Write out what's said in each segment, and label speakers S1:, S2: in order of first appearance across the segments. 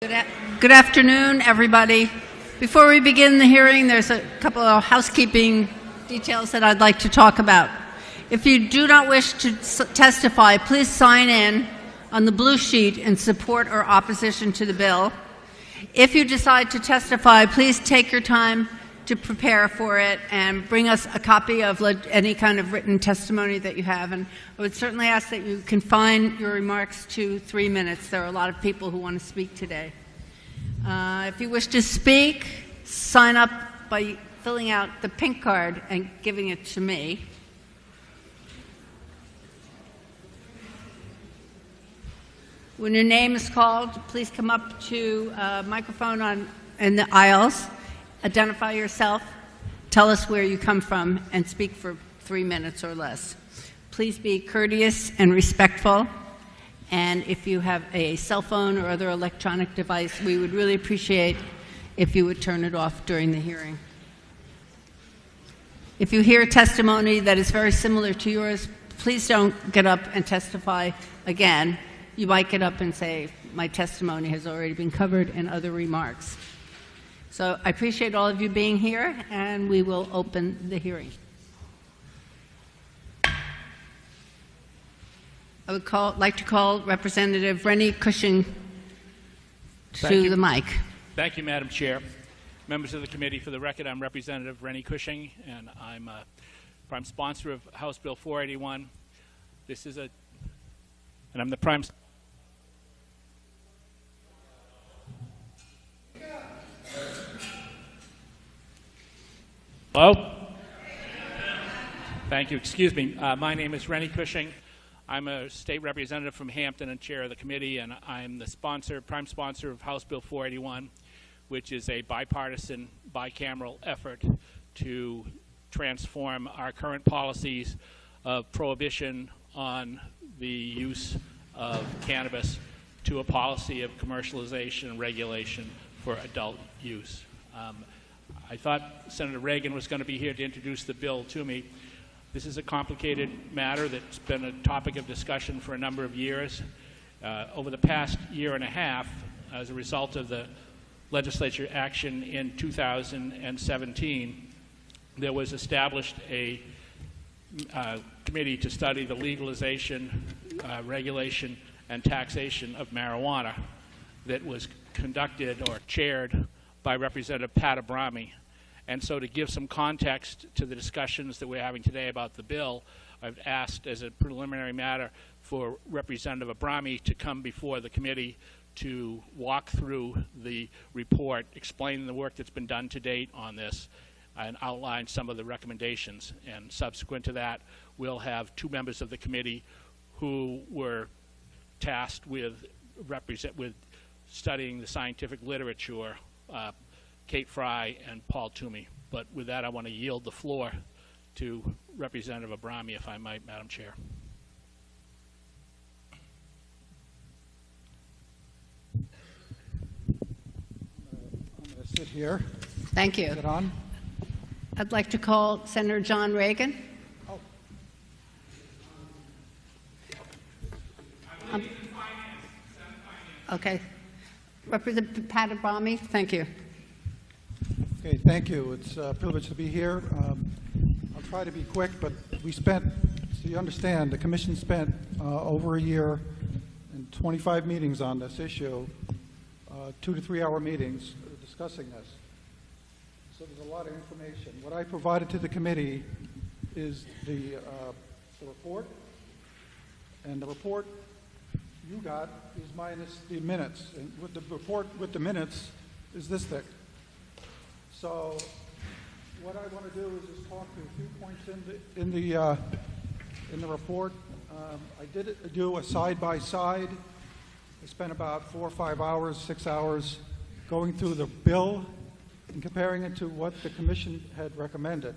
S1: Good afternoon, everybody. Before we begin the hearing, there's a couple of housekeeping details that I'd like to talk about. If you do not wish to testify, please sign in on the blue sheet in support or opposition to the bill. If you decide to testify, please take your time to prepare for it and bring us a copy of any kind of written testimony that you have. And I would certainly ask that you confine your remarks to 3 minutes. There are a lot of people who want to speak today. If you wish to speak, sign up by filling out the pink card and giving it to me. When your name is called, please come up to a microphone in the aisles. Identify yourself, tell us where you come from, and speak for 3 minutes or less. Please be courteous and respectful, and if you have a cell phone or other electronic device, we would really appreciate if you would turn it off during the hearing. If you hear testimony that is very similar to yours, please don't get up and testify again. You might get up and say, my testimony has already been covered in other remarks. So I appreciate all of you being here, and we will open the hearing. I would like to call Representative Rennie Cushing to the mic.
S2: Thank you, Madam Chair. Members of the committee, for the record, I'm Representative Rennie Cushing, and I'm a prime sponsor of House Bill 481. And I'm the prime. Hello? Thank you. Excuse me. My name is Rennie Cushing. I'm a state representative from Hampton and chair of the committee, and I'm the prime sponsor of House Bill 481, which is a bipartisan, bicameral effort to transform our current policies of prohibition on the use of cannabis to a policy of commercialization and regulation for adult use. I thought Senator Reagan was going to be here to introduce the bill to me. This is a complicated matter that's been a topic of discussion for a number of years. Over the past year and a half, as a result of the legislature action in 2017, there was established a committee to study the legalization, regulation, and taxation of marijuana that was conducted or chaired by Representative Pat Abrami. And so to give some context to the discussions that we're having today about the bill, I've asked as a preliminary matter for Representative Abrami to come before the committee to walk through the report, explain the work that's been done to date on this, and outline some of the recommendations. And subsequent to that, we'll have 2 members of the committee who were tasked with studying the scientific literature, Kate Fry and Paul Toomey. But with that, I want to yield the floor to Representative Abrami, if I might, Madam Chair.
S3: I'm going to sit here.
S1: Thank you.
S3: Sit on.
S1: I'd like to call Senator John Reagan.
S3: Oh.
S1: Okay. Representative Pat Abrami, thank you.
S3: Okay, thank you. It's a privilege to be here. I'll try to be quick, but so you understand, the Commission spent over a year and 25 meetings on this issue, 2 to 3 hour meetings discussing this. So there's a lot of information. What I provided to the committee is the report, and the report you got is minus the minutes, and with the report with the minutes is this thick. So what I want to do is just talk to a few points in the report. I did do a side-by-side. I spent about 4 or 5 hours, 6 hours going through the bill and comparing it to what the Commission had recommended.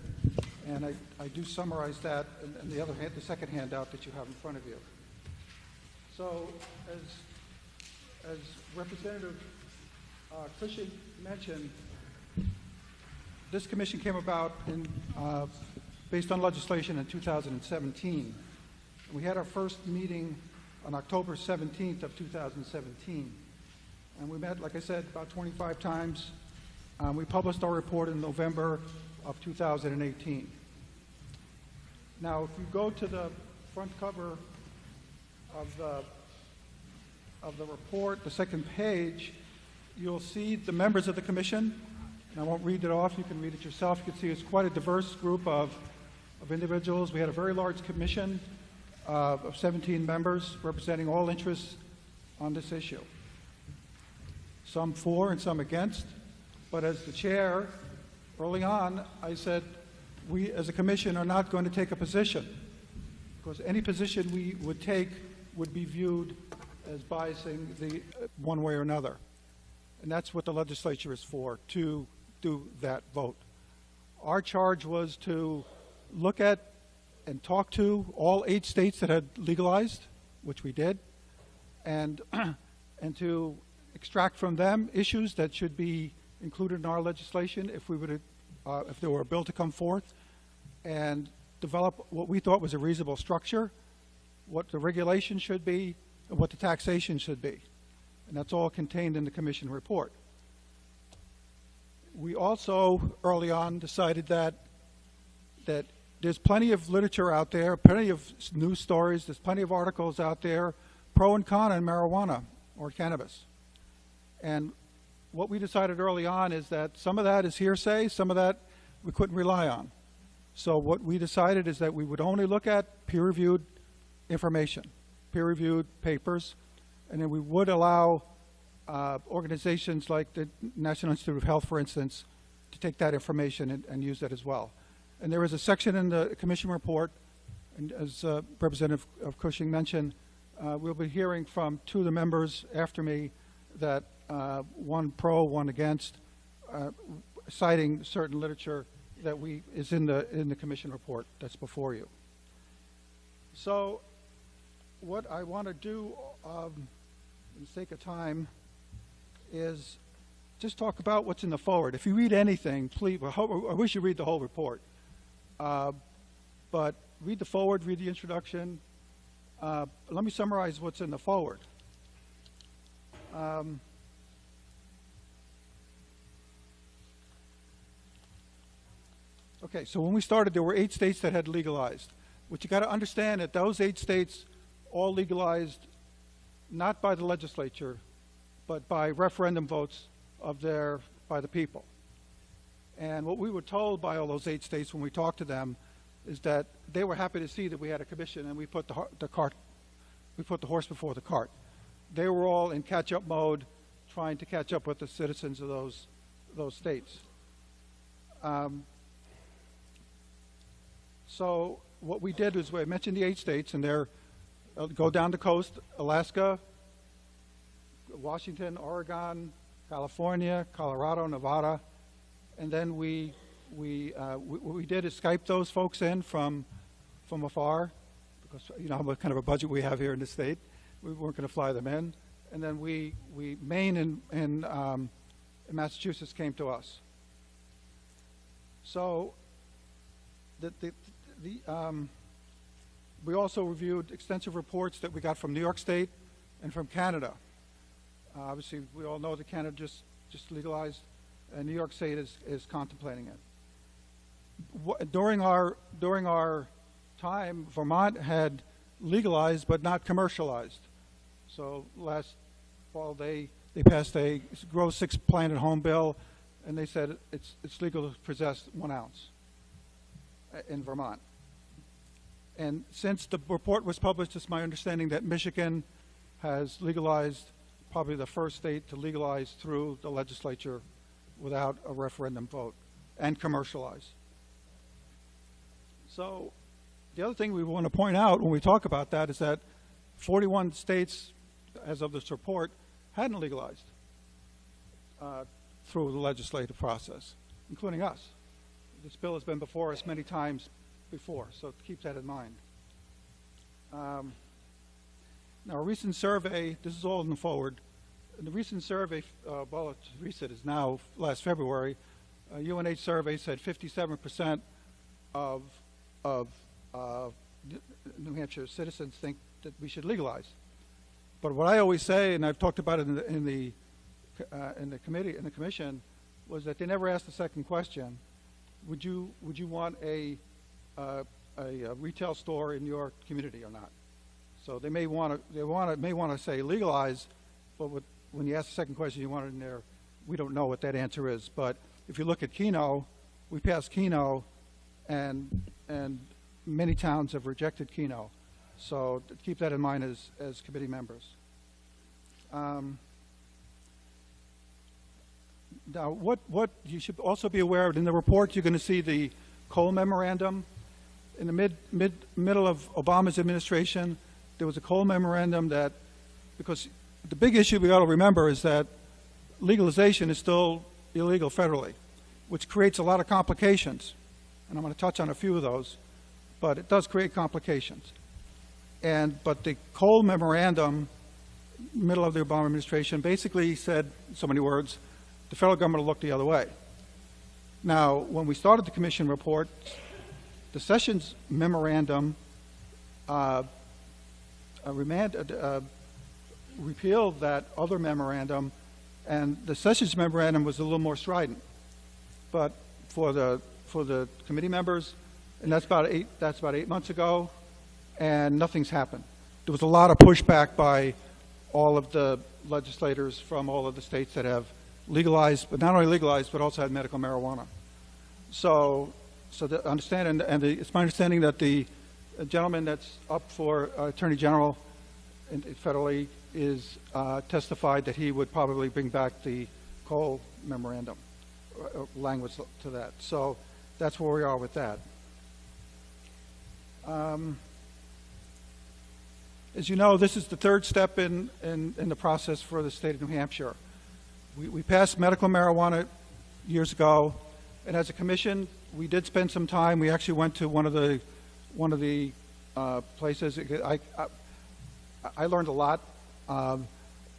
S3: And I do summarize that in the second handout that you have in front of you. So as Representative Cushing mentioned, this commission came about based on legislation in 2017. We had our first meeting on October 17th of 2017. And we met, like I said, about 25 times. We published our report in November of 2018. Now, if you go to the front cover of the report, the second page, you'll see the members of the commission. And I won't read it off. You can read it yourself. You can see it's quite a diverse group of individuals. We had a very large commission of 17 members representing all interests on this issue. Some for and some against. But as the chair, early on, I said, we as a commission are not going to take a position, because any position we would take would be viewed as biasing the one way or another. And that's what the legislature is for, to do that vote. Our charge was to look at and talk to all 8 states that had legalized, which we did, and to extract from them issues that should be included in our legislation if there were a bill to come forth, and develop what we thought was a reasonable structure, what the regulation should be, and what the taxation should be. And that's all contained in the commission report. We also, early on, decided that there's plenty of literature out there, plenty of news stories, there's plenty of articles out there, pro and con on marijuana or cannabis. And what we decided early on is that some of that is hearsay, some of that we couldn't rely on. So what we decided is that we would only look at peer-reviewed information, peer-reviewed papers, and then we would allow organizations like the National Institute of Health, for instance, to take that information and use that as well. And there is a section in the commission report, and as Representative Cushing mentioned, we'll be hearing from 2 of the members after me that one pro, one against, citing certain literature that is in the commission report that's before you. So what I want to do, for the sake of time, is just talk about what's in the forward. If you read anything, please, I wish you read the whole report, but read the forward, read the introduction. Let me summarize what's in the forward. Okay, so when we started, there were 8 states that had legalized. What you got to understand that those 8 states all legalized not by the legislature, but by referendum votes by the people. And what we were told by all those 8 states when we talked to them is that they were happy to see that we had a commission and we put the horse before the cart. They were all in catch-up mode, trying to catch up with the citizens of those states. So what we did was, I mentioned the 8 states, and they're go down the coast: Alaska, Washington, Oregon, California, Colorado, Nevada, and then what we did is Skype those folks in from afar, because you know what kind of a budget we have here in the state. We weren't going to fly them in, and then Maine and Massachusetts came to us. So we also reviewed extensive reports that we got from New York State and from Canada. Obviously, we all know that Canada just legalized, and New York State is contemplating it. During our time, Vermont had legalized but not commercialized. So last fall, they passed a Grow 6 Plant at Home bill, and they said it's legal to possess 1 ounce in Vermont. And since the report was published, it's my understanding that Michigan has legalized, probably the first state to legalize through the legislature without a referendum vote, and commercialize. So the other thing we want to point out when we talk about that is that 41 states, as of this report, hadn't legalized through the legislative process, including us. This bill has been before us many times before, so keep that in mind. Now, a recent survey, this is all in the forward, in the recent survey, well, it's recent, is now last February, a UNH survey said 57% of New Hampshire citizens think that we should legalize. But what I always say, and I've talked about it in the committee and the commission was that they never asked the second question: would you want a retail store in your community or not? So they may want to say legalize, but when you ask the second question, you want it in there. We don't know what that answer is. But if you look at Keno, we passed Keno, and many towns have rejected Keno. So keep that in mind as committee members. Now, what you should also be aware of, in the report, you're going to see the Cole Memorandum. In the middle of Obama's administration, there was a Cole Memorandum that, because the big issue we got to remember is that legalization is still illegal federally, which creates a lot of complications. And I'm going to touch on a few of those, but it does create complications. But the Cole Memorandum, middle of the Obama administration, basically said, in so many words, the federal government will look the other way. Now, when we started the commission report, the Sessions Memorandum repealed that other memorandum, and the Sessions Memorandum was a little more strident. But for the committee members, and that's about 8 months ago, and nothing's happened. There was a lot of pushback by all of the legislators from all of the states that have legalized, but not only legalized, but also had medical marijuana. So it's my understanding that the gentleman that's up for Attorney General federally is testified that he would probably bring back the Cole Memorandum language to that. So that's where we are with that. As you know, this is the third step in the process for the state of New Hampshire. We passed medical marijuana years ago, and as a commission, we did spend some time. We actually went to one of the places. I learned a lot,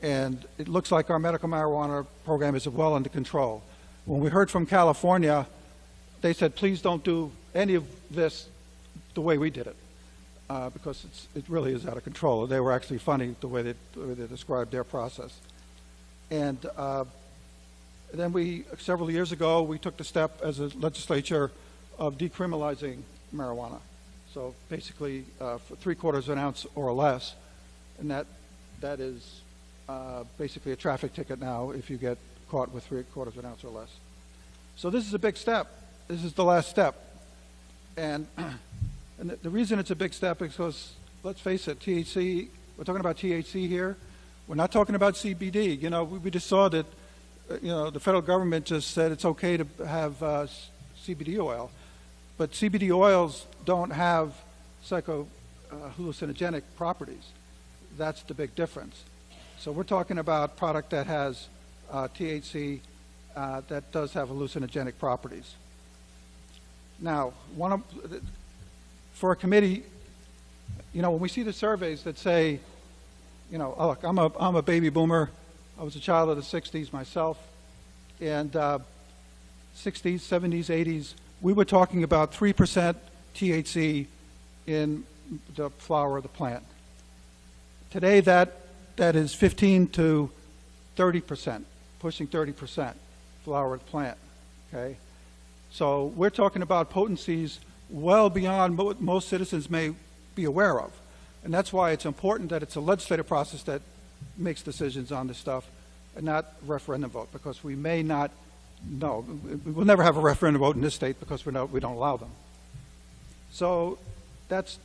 S3: and it looks like our medical marijuana program is well under control. When we heard from California, they said, please don't do any of this the way we did it, because it really is out of control. They were actually funny the way they described their process. And then several years ago, we took the step as a legislature of decriminalizing marijuana. So basically, for 3/4 of an ounce or less, and that is basically a traffic ticket now if you get caught with 3/4 of an ounce or less. So this is a big step. This is the last step. And the reason it's a big step is because, let's face it, THC, we're talking about THC here. We're not talking about CBD. You know, we just saw that, the federal government just said it's okay to have CBD oil. But CBD oils don't have hallucinogenic properties. That's the big difference. So we're talking about product that has THC that does have hallucinogenic properties. Now, for a committee, when we see the surveys that say, oh, look, I'm a baby boomer. I was a child of the 60s myself, and 60s, 70s, 80s, we were talking about 3% THC in the flower of the plant. Today, that is 15 to 30%, pushing 30% flower of the plant. Okay, so we're talking about potencies well beyond what most citizens may be aware of. And that's why it's important that it's a legislative process that makes decisions on this stuff and not referendum vote, because we may not know. We'll never have a referendum vote in this state because we don't allow them. So that's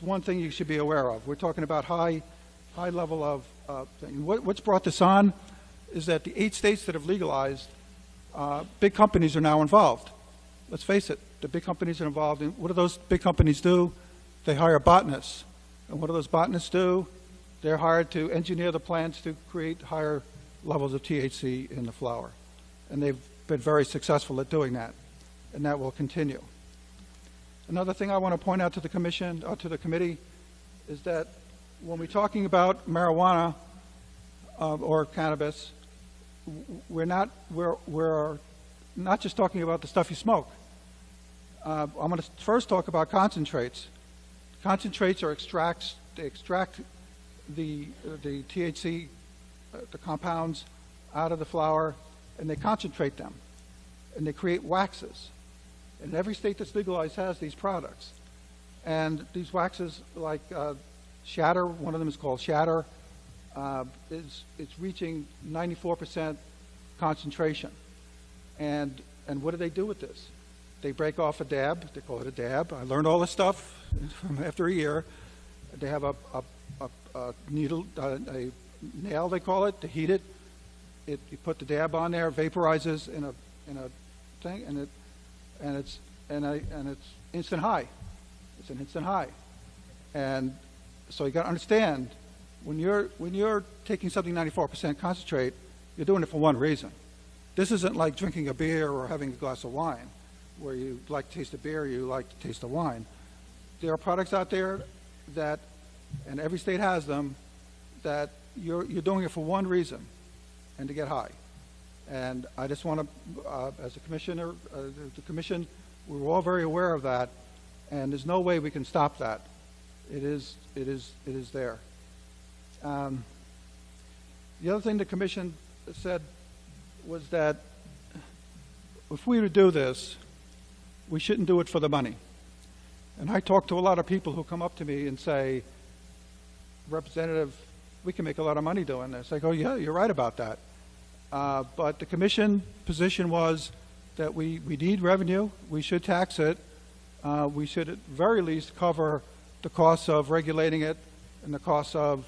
S3: one thing you should be aware of. We're talking about high level of thing. What's brought this on is that the 8 states that have legalized, big companies are now involved. Let's face it, the big companies are involved. And what do those big companies do? They hire botanists. And what do those botanists do? They're hired to engineer the plants to create higher levels of THC in the flower. And they've been very successful at doing that. And that will continue. Another thing I want to point out to the commission, or to the committee, is that when we're talking about marijuana or cannabis, we're not just talking about the stuff you smoke. I'm going to first talk about concentrates. Concentrates are extracts. They extract the THC, the compounds, out of the flower, and they concentrate them, and they create waxes. And every state that's legalized has these products. And these waxes, like Shatter, one of them is called Shatter, it's reaching 94% concentration. And what do they do with this? They break off a dab. They call it a dab. I learned all this stuff from after a year. They have a needle, a nail, they call it, to heat it. You put the dab on there, vaporizes in a thing, and it's instant high. It's an instant high. And so you got to understand, when you're taking something 94% concentrate, you're doing it for one reason. This isn't like drinking a beer or having a glass of wine, where you like to taste the beer, you like to taste the wine. There are products out there that, and every state has them, that you're doing it for one reason, and to get high. And I just want to, as a commissioner, the commission, we're all very aware of that, and there's no way we can stop that. It is there. The other thing the commission said was that if we were to do this, we shouldn't do it for the money. And I talk to a lot of people who come up to me and say, Representative, we can make a lot of money doing this. I go, yeah, you're right about that. But the commission position was that we need revenue, we should tax it, we should at very least cover the costs of regulating it and the costs of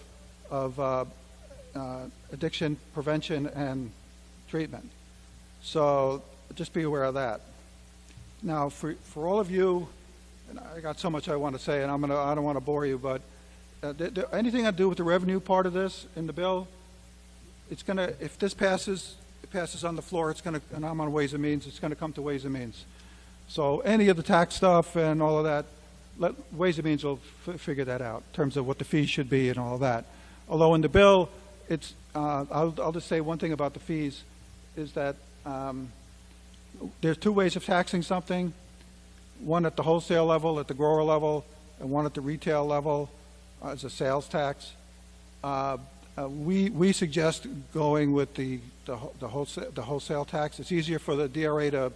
S3: addiction prevention and treatment. So just be aware of that. Now, for all of you, and I got so much I want to say, and I don't want to bore you, but anything I do with the revenue part of this in the bill, it's going to, if this passes, it passes on the floor, it's going to, and I'm on Ways and Means, it's going to come to Ways and Means. So any of the tax stuff and all of that, Ways and Means will figure that out in terms of what the fees should be and all of that. Although in the bill, it's, I'll just say one thing about the fees, is that there's two ways of taxing something, one at the wholesale level, at the grower level, and one at the retail level as a sales tax. We suggest going with the wholesale tax. It's easier for the DRA to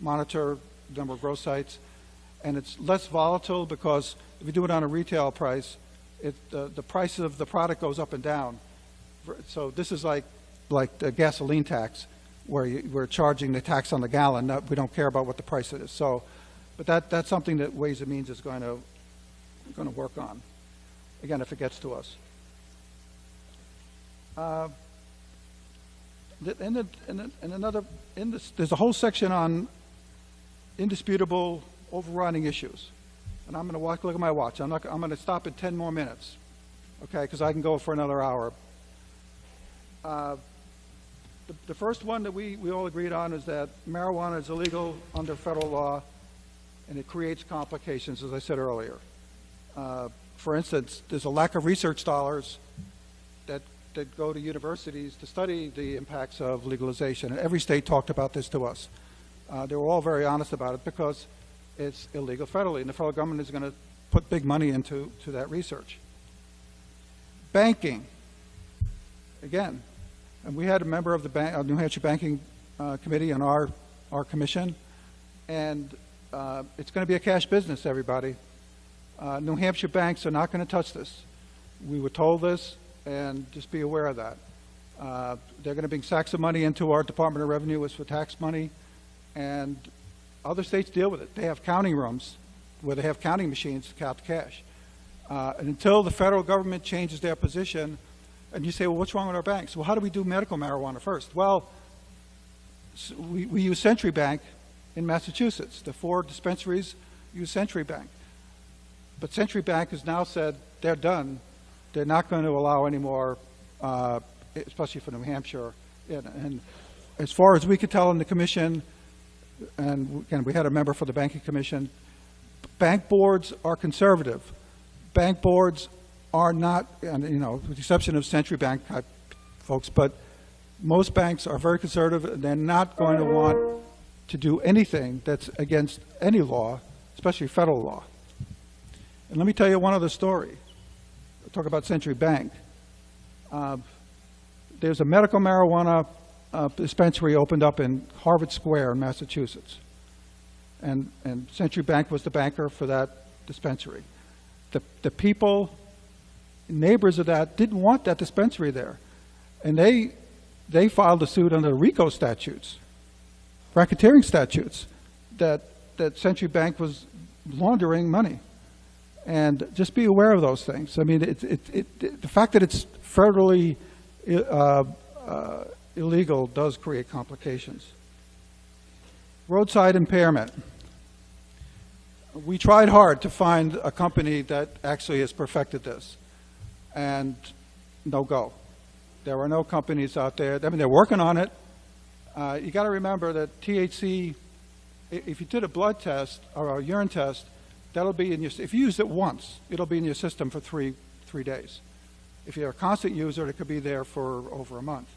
S3: monitor the number of grow sites, and it's less volatile because if you do it on a retail price, the price of the product goes up and down. So this is like the gasoline tax, where we're charging the tax on the gallon. We don't care about what the price is. So, but that's something that Ways and Means is going to work on. Again, if it gets to us. There's a whole section on indisputable overriding issues, and I'm going to look at my watch. I'm going to stop in 10 more minutes, okay? Because I can go for another hour. The first one that we all agreed on is that marijuana is illegal under federal law, and it creates complications, as I said earlier. For instance, there's a lack of research dollars that go to universities to study the impacts of legalization. And every state talked about this to us. They were all very honest about it because it's illegal federally, and the federal government is going to put big money into that research. Banking, again, and we had a member of the New Hampshire Banking Committee on our commission, and it's going to be a cash business, everybody. New Hampshire banks are not going to touch this. We were told this, and just be aware of that. They're going to bring sacks of money into our Department of Revenue as for tax money, and other states deal with it. They have counting rooms where they have counting machines to count the cash. And until the federal government changes their position, and you say, well, what's wrong with our banks? Well, how do we do medical marijuana first? Well, we use Century Bank in Massachusetts. The 4 dispensaries use Century Bank. But Century Bank has now said they're done. They're not going to allow any more, especially for New Hampshire. And as far as we could tell in the commission, and again, we had a member for the Banking Commission, bank boards are conservative. Bank boards are not, and, you know, with the exception of Century Bank type folks, but most banks are very conservative, and they're not going to want to do anything that's against any law, especially federal law. And let me tell you one other story. I'll talk about Century Bank. There's a medical marijuana dispensary opened up in Harvard Square in Massachusetts. And Century Bank was the banker for that dispensary. The people, neighbors of that, didn't want that dispensary there. And they filed a suit under the RICO statutes, racketeering statutes, that Century Bank was laundering money. And just be aware of those things. I mean, the fact that it's federally illegal does create complications. Roadside impairment. We tried hard to find a company that actually has perfected this, and no go. There are no companies out there. I mean, they're working on it. You got to remember that THC, if you did a blood test or a urine test, that'll be in your, if you use it once, it'll be in your system for three days. If you're a constant user, it could be there for over a month.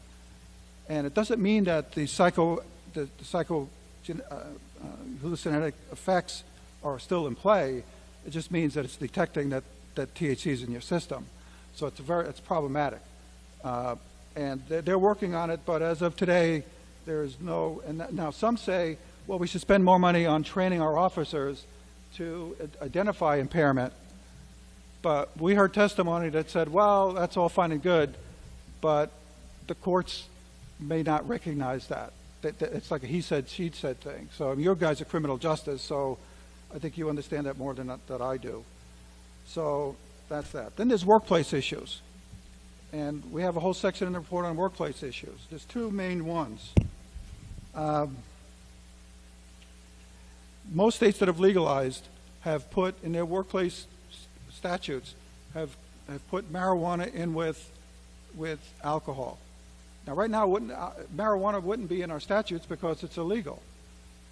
S3: And it doesn't mean that the hallucinogenic effects are still in play. It just means that it's detecting that THC is in your system. So it's problematic. And they're working on it, but as of today, there is no, and now some say, well, we should spend more money on training our officers to identify impairment. But we heard testimony that said, well, that's all fine and good, but the courts may not recognize that. It's like a he said, she said thing. So your guys are criminal justice, so I think you understand that more than that I do. So that's that. Then there's workplace issues. And we have a whole section in the report on workplace issues. There's two main ones. Most states that have legalized have put in their workplace statutes, have put marijuana in with alcohol. Now right now, marijuana wouldn't be in our statutes because it's illegal,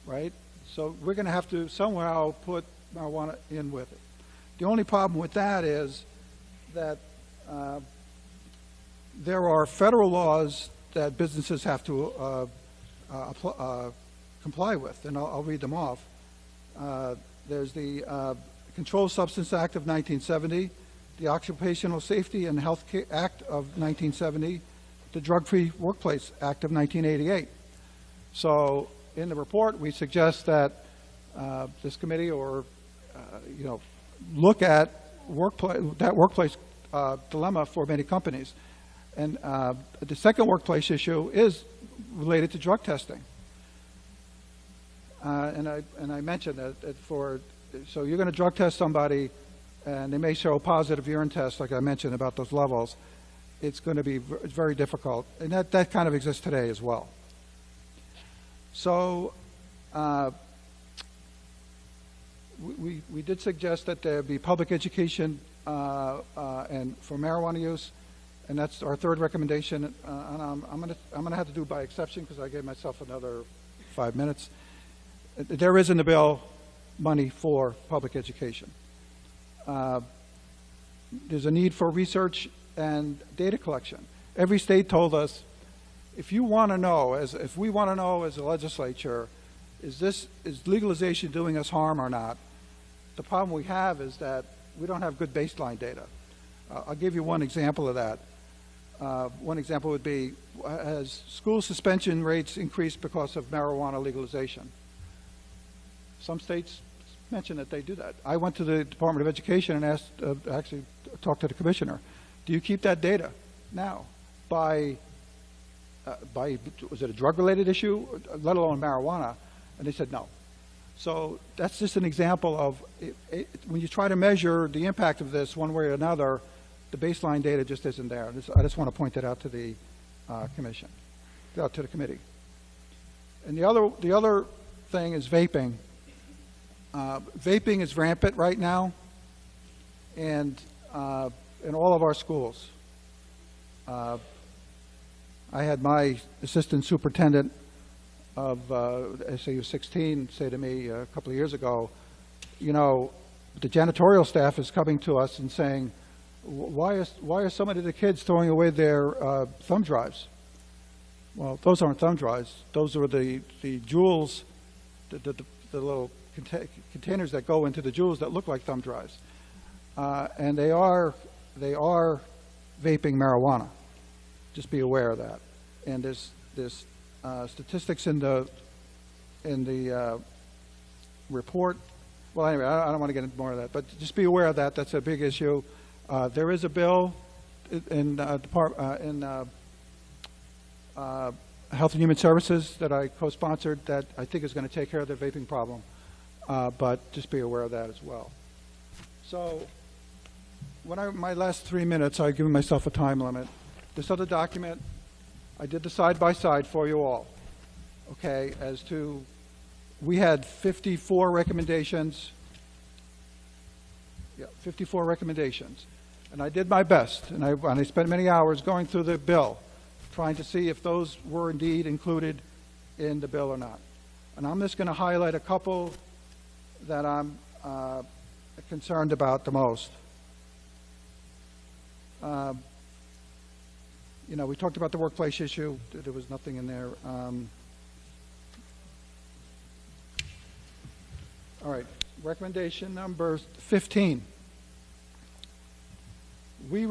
S3: right? So we're going to have to somehow put marijuana in with it. The only problem with that is that there are federal laws that businesses have to comply with, and I'll read them off. There's the Controlled Substance Act of 1970, the Occupational Safety and Health Act of 1970, the Drug-Free Workplace Act of 1988. So in the report, we suggest that this committee or look at workplace dilemma for many companies. And the second workplace issue is related to drug testing. And I mentioned that so you're going to drug test somebody, and they may show a positive urine test, like I mentioned about those levels. It's going to be very difficult, and that kind of exists today as well. So we did suggest that there be public education and for marijuana use, and that's our third recommendation. And I'm going to have to do by exception because I gave myself another 5 minutes. There is in the bill money for public education. There's a need for research and data collection. Every state told us, if you want to know, if we want to know as a legislature, is legalization doing us harm or not? The problem we have is that we don't have good baseline data. I'll give you one example of that. One example would be, has school suspension rates increased because of marijuana legalization? Some states mention that they do that. I went to the Department of Education and asked, actually talked to the commissioner, do you keep that data now? Was it a drug-related issue, let alone marijuana? And they said no. So that's just an example of, when you try to measure the impact of this one way or another, the baseline data just isn't there. I just want to point that out to the commission, to the committee. And the other thing is vaping. Vaping is rampant right now, and in all of our schools. I had my assistant superintendent of SAU 16 say to me a couple of years ago, the janitorial staff is coming to us and saying, why are so many of the kids throwing away their thumb drives? Well, those aren't thumb drives. Those are the jewels, the little containers that go into the jewels that look like thumb drives. And they are vaping marijuana. Just be aware of that. And there's statistics in the report. Well, anyway, I don't want to get into more of that, but just be aware of that. That's a big issue. There is a bill in Health and Human Services that I co-sponsored that I think is going to take care of the vaping problem, but just be aware of that as well. So my last 3 minutes, I've given myself a time limit. This other document, I did the side-by-side for you all, okay, as to, we had 54 recommendations. Yeah, 54 recommendations. And I did my best, and I spent many hours going through the bill, trying to see if those were indeed included in the bill or not. And I'm just going to highlight a couple that I'm concerned about the most. You know, we talked about the workplace issue. There was nothing in there. All right, recommendation number 15. We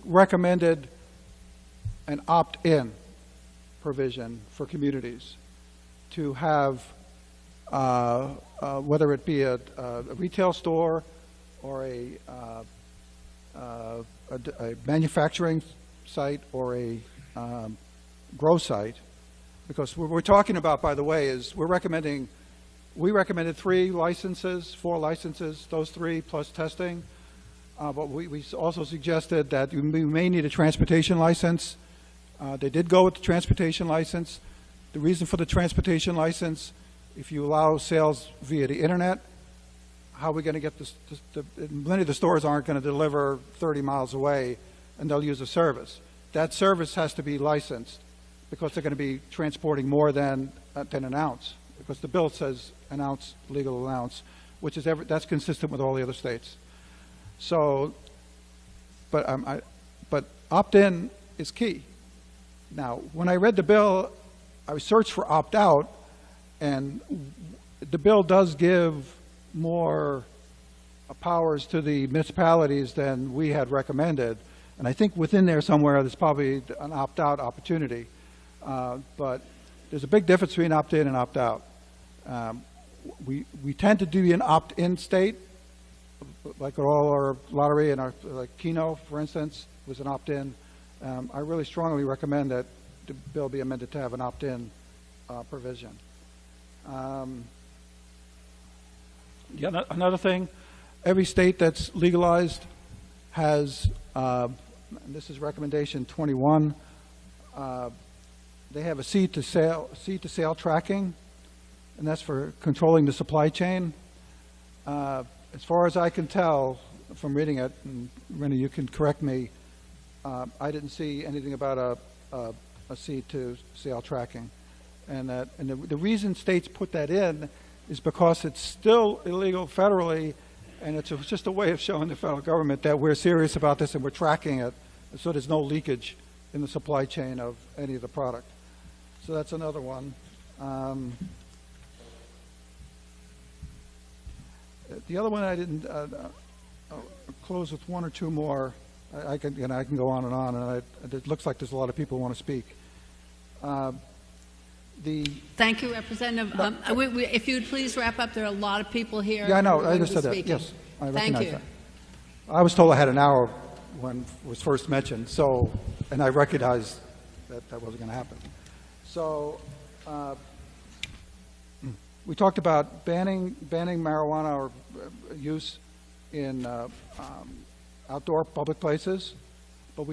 S3: recommended an opt-in provision for communities to have, whether it be a retail store or a manufacturing site or a grow site, because what we're talking about, by the way, is we recommended 4 licenses, those 3 plus testing. But we also suggested that we may need a transportation license. They did go with the transportation license. The reason for the transportation license, if you allow sales via the internet, how are we going to get this? Many of the stores aren't going to deliver 30 miles away, and they'll use a service. That service has to be licensed because they're going to be transporting more than an ounce, because the bill says an ounce, legal ounce, which is that's consistent with all the other states. So, but opt-in is key. Now, when I read the bill, I searched for opt-out, and the bill does give more powers to the municipalities than we had recommended. And I think within there somewhere there's probably an opt-out opportunity. But there's a big difference between opt-in and opt-out. We tend to do an opt-in state, like all our lottery and our, like Keno, for instance, was an opt-in. I really strongly recommend that the bill be amended to have an opt-in provision. Yeah, another thing, every state that's legalized has, and this is recommendation 21, they have a seed to sale tracking, and that's for controlling the supply chain. As far as I can tell from reading it, and Rennie, you can correct me, I didn't see anything about a seed to sale tracking. And the reason states put that in is because it's still illegal federally, and it's just a way of showing the federal government that we're serious about this and we're tracking it, so there's no leakage in the supply chain of any of the product. So that's another one. The other one I didn't I'll close with 1 or 2 more. I can go on, and it looks like there's a lot of people who want to speak.
S1: Thank you, Representative. If you'd please wrap up, there are a lot of people here.
S3: Yeah, I know. I just said that. Yes, I recognize
S1: Thank you.
S3: that. I was told I had an hour when it was first mentioned, so, and I recognized that that wasn't going to happen. So, we talked about banning marijuana or use in outdoor public places, but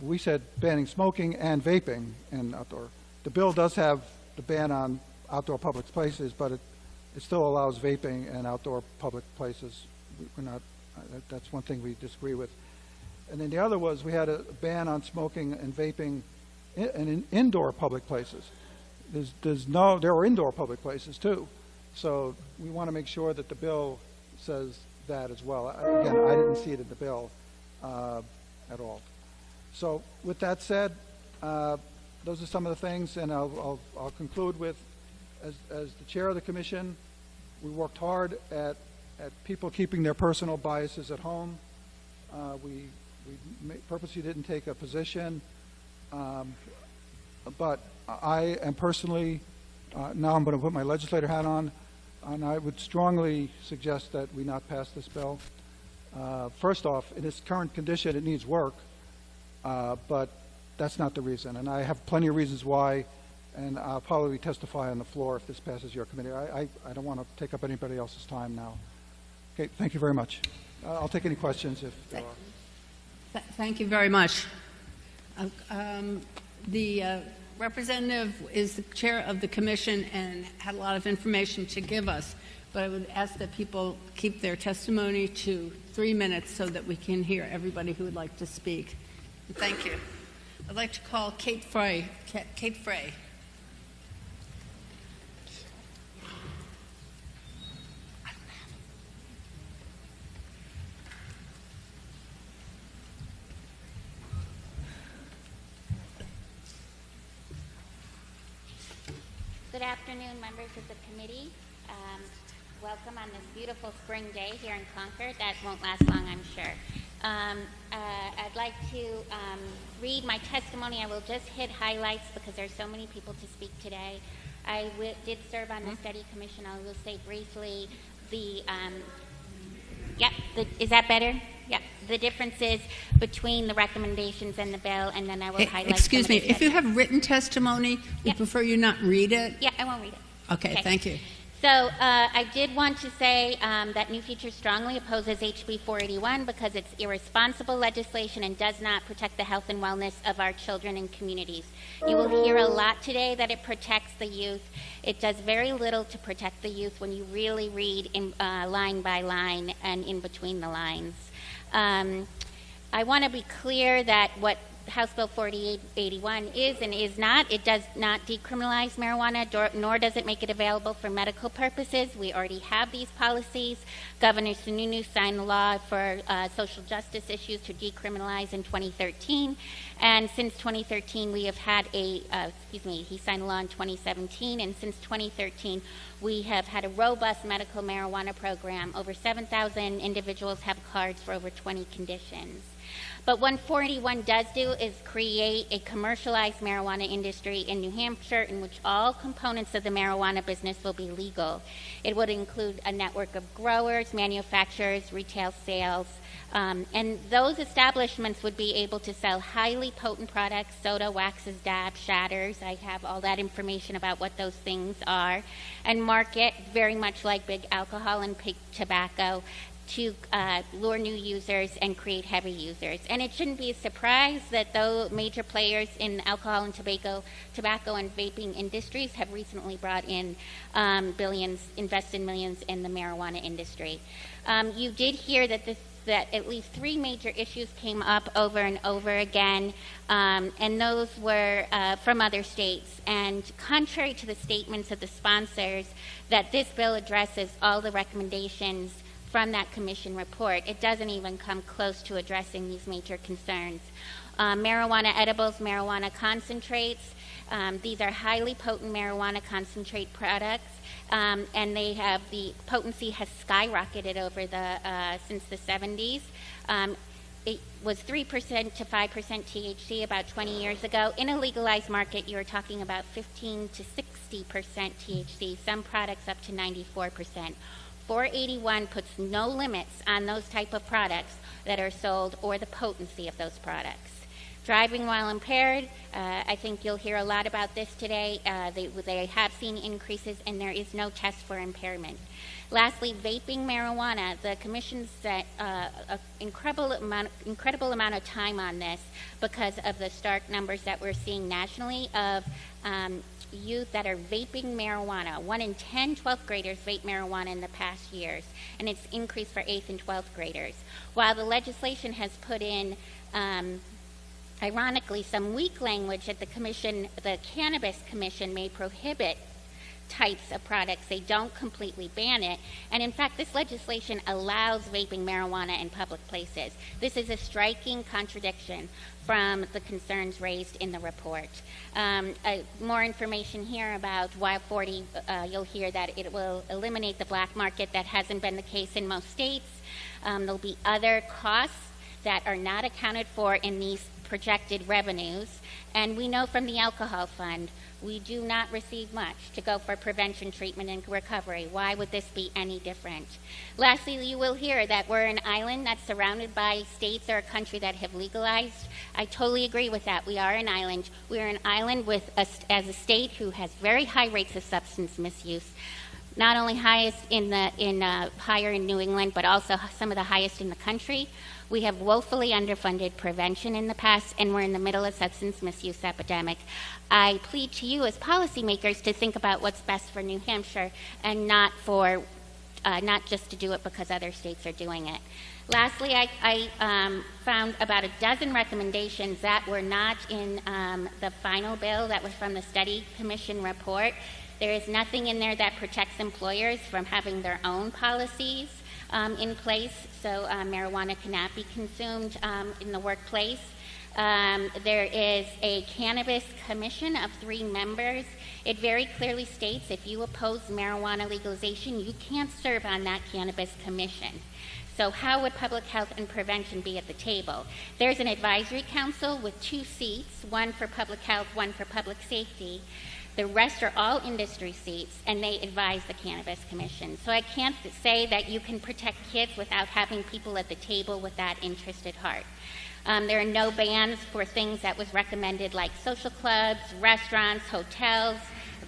S3: we said banning smoking and vaping in outdoor. The bill does have the ban on outdoor public places, but it still allows vaping in outdoor public places. We're not. That's one thing we disagree with. And then the other was we had a ban on smoking and vaping in indoor public places. There are indoor public places too. So we want to make sure that the bill says that as well. Again, I didn't see it in the bill at all. So with that said, those are some of the things, and I'll conclude with, as the chair of the commission, we worked hard at people keeping their personal biases at home. We purposely didn't take a position, but I am personally, now I'm going to put my legislator hat on, and I would strongly suggest that we not pass this bill. First off, in its current condition, it needs work, but that's not the reason. And I have plenty of reasons why, and I'll probably testify on the floor if this passes your committee. I don't want to take up anybody else's time now. Okay, thank you very much. I'll take any questions if there are.
S1: Thank you very much. The representative is the chair of the commission and had a lot of information to give us, but I would ask that people keep their testimony to 3 minutes so that we can hear everybody who would like to speak. Thank you. I'd like to call Kate Frey. Kate Frey.
S4: Good afternoon, members of the committee. Welcome on this beautiful spring day here in Concord. That won't last long, I'm sure. I'd like to read my testimony. I will just hit highlights because there's so many people to speak today. I did serve on the study commission. I will say briefly is that better? Yep. The differences between the recommendations and the bill, and then I will highlight.
S1: Excuse me, if you have written testimony, we prefer you not read it?
S4: Yeah, I won't read it.
S1: Okay, thank you.
S4: So I did want to say that New Future strongly opposes HB 481 because it's irresponsible legislation and does not protect the health and wellness of our children and communities. You will hear a lot today that it protects the youth. It does very little to protect the youth when you really read line by line and in between the lines. I want to be clear that what House Bill 4881 is and is not. It does not decriminalize marijuana, nor does it make it available for medical purposes. We already have these policies. Governor Sununu signed the law for social justice issues to decriminalize in 2013. And since 2013, we have had he signed the law in 2017. And since 2013, we have had a robust medical marijuana program. Over 7,000 individuals have cards for over 20 conditions. But what 481 does do is create a commercialized marijuana industry in New Hampshire in which all components of the marijuana business will be legal. It would include a network of growers, manufacturers, retail sales, and those establishments would be able to sell highly potent products, soda, waxes, dabs, shatters. I have all that information about what those things are, and market very much like big alcohol and big tobacco to lure new users and create heavy users. And it shouldn't be a surprise that though major players in alcohol and tobacco and vaping industries have recently brought in billions, invested millions in the marijuana industry. You did hear that at least 3 major issues came up over and over again, and those were from other states. And contrary to the statements of the sponsors that this bill addresses all the recommendations from that commission report, it doesn't even come close to addressing these major concerns. Marijuana edibles, marijuana concentrates, these are highly potent marijuana concentrate products, and they have the potency has skyrocketed over since the 70s. It was 3% to 5% THC about 20 years ago. In a legalized market, you're talking about 15 to 60% THC, some products up to 94%. 481 puts no limits on those type of products that are sold or the potency of those products. Driving while impaired, I think you'll hear a lot about this today. They have seen increases and there is no test for impairment. Lastly, vaping marijuana. The commission set an incredible amount of time on this because of the stark numbers that we're seeing nationally of youth that are vaping marijuana. 1 in 10 12th graders vape marijuana in the past years, and it's increased for 8th and 12th graders. While the legislation has put in, ironically, some weak language that the Cannabis Commission may prohibit types of products. They don't completely ban it. And in fact, this legislation allows vaping marijuana in public places. This is a striking contradiction from the concerns raised in the report. More information here about why 40, you'll hear that it will eliminate the black market. That hasn't been the case in most states. There'll be other costs that are not accounted for in these projected revenues, And we know from the Alcohol Fund, we do not receive much to go for prevention, treatment, and recovery. Why would this be any different? Lastly, you will hear that we're an island that's surrounded by states or a country that have legalized. I totally agree with that. We are an island. We are an island with as a state who has very high rates of substance misuse. Not only highest higher in New England, but also some of the highest in the country. We have woefully underfunded prevention in the past, and we're in the middle of substance misuse epidemic. I plead to you as policymakers to think about what's best for New Hampshire, and not just to do it because other states are doing it. Lastly, I found about a dozen recommendations that were not in the final bill that was from the study commission report. There is nothing in there that protects employers from having their own policies in place, so marijuana cannot be consumed in the workplace. There is a cannabis commission of 3 members. It very clearly states if you oppose marijuana legalization, you can't serve on that cannabis commission. So how would public health and prevention be at the table? There's an advisory council with 2 seats, one for public health, one for public safety. The rest are all industry seats, and they advise the Cannabis Commission. So I can't say that you can protect kids without having people at the table with that interest at heart. There are no bans for things that was recommended like social clubs, restaurants, hotels.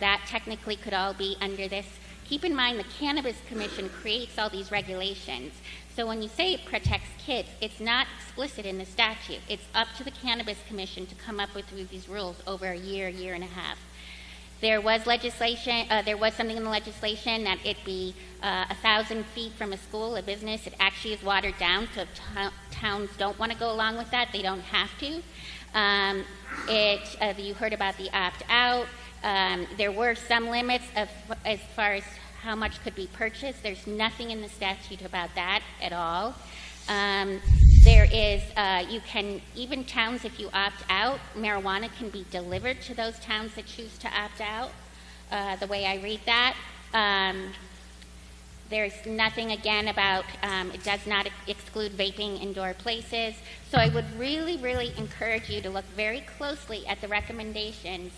S4: That technically could all be under this. Keep in mind the Cannabis Commission creates all these regulations. So when you say it protects kids, it's not explicit in the statute. It's up to the Cannabis Commission to come up with these rules over a year and a half. There was legislation. There was something in the legislation that it be 1,000 feet from a school, a business. It actually is watered down, so if towns don't want to go along with that, they don't have to. You heard about the opt-out. There were some limits as far as how much could be purchased. There's nothing in the statute about that at all. There is, even towns, if you opt out, marijuana can be delivered to those towns that choose to opt out, the way I read that. There's nothing, again, about, it does not exclude vaping indoor places. So I would really, really encourage you to look very closely at the recommendations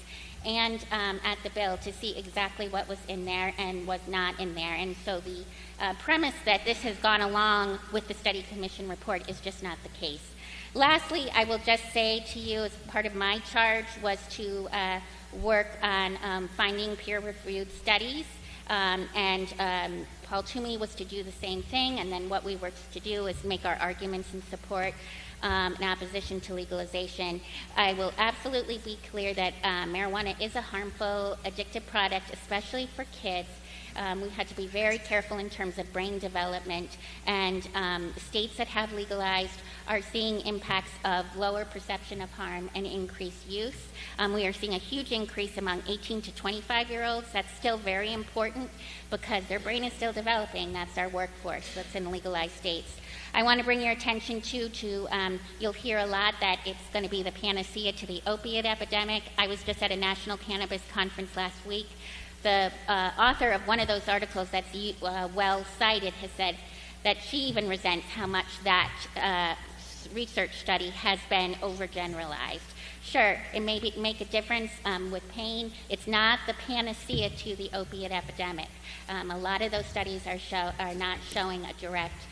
S4: and at the bill to see exactly what was in there and was not in there. And so the premise that this has gone along with the study commission report is just not the case. Lastly, I will just say to you, as part of my charge was to work on finding peer-reviewed studies, and Paul Toomey was to do the same thing, and then what we were to do is make our arguments in support in opposition to legalization. I will absolutely be clear that marijuana is a harmful, addictive product, especially for kids. We had to be very careful in terms of brain development, and states that have legalized are seeing impacts of lower perception of harm and increased use. We are seeing a huge increase among 18 to 25-year-olds. That's still very important because their brain is still developing. That's our workforce that's in legalized states. I want to bring your attention to you'll hear a lot that it's going to be the panacea to the opiate epidemic. I was just at a national cannabis conference last week. The author of one of those articles that's well cited has said that she even resents how much that research study has been overgeneralized. Sure, it may make a difference with pain. It's not the panacea to the opiate epidemic. A lot of those studies are not showing a direct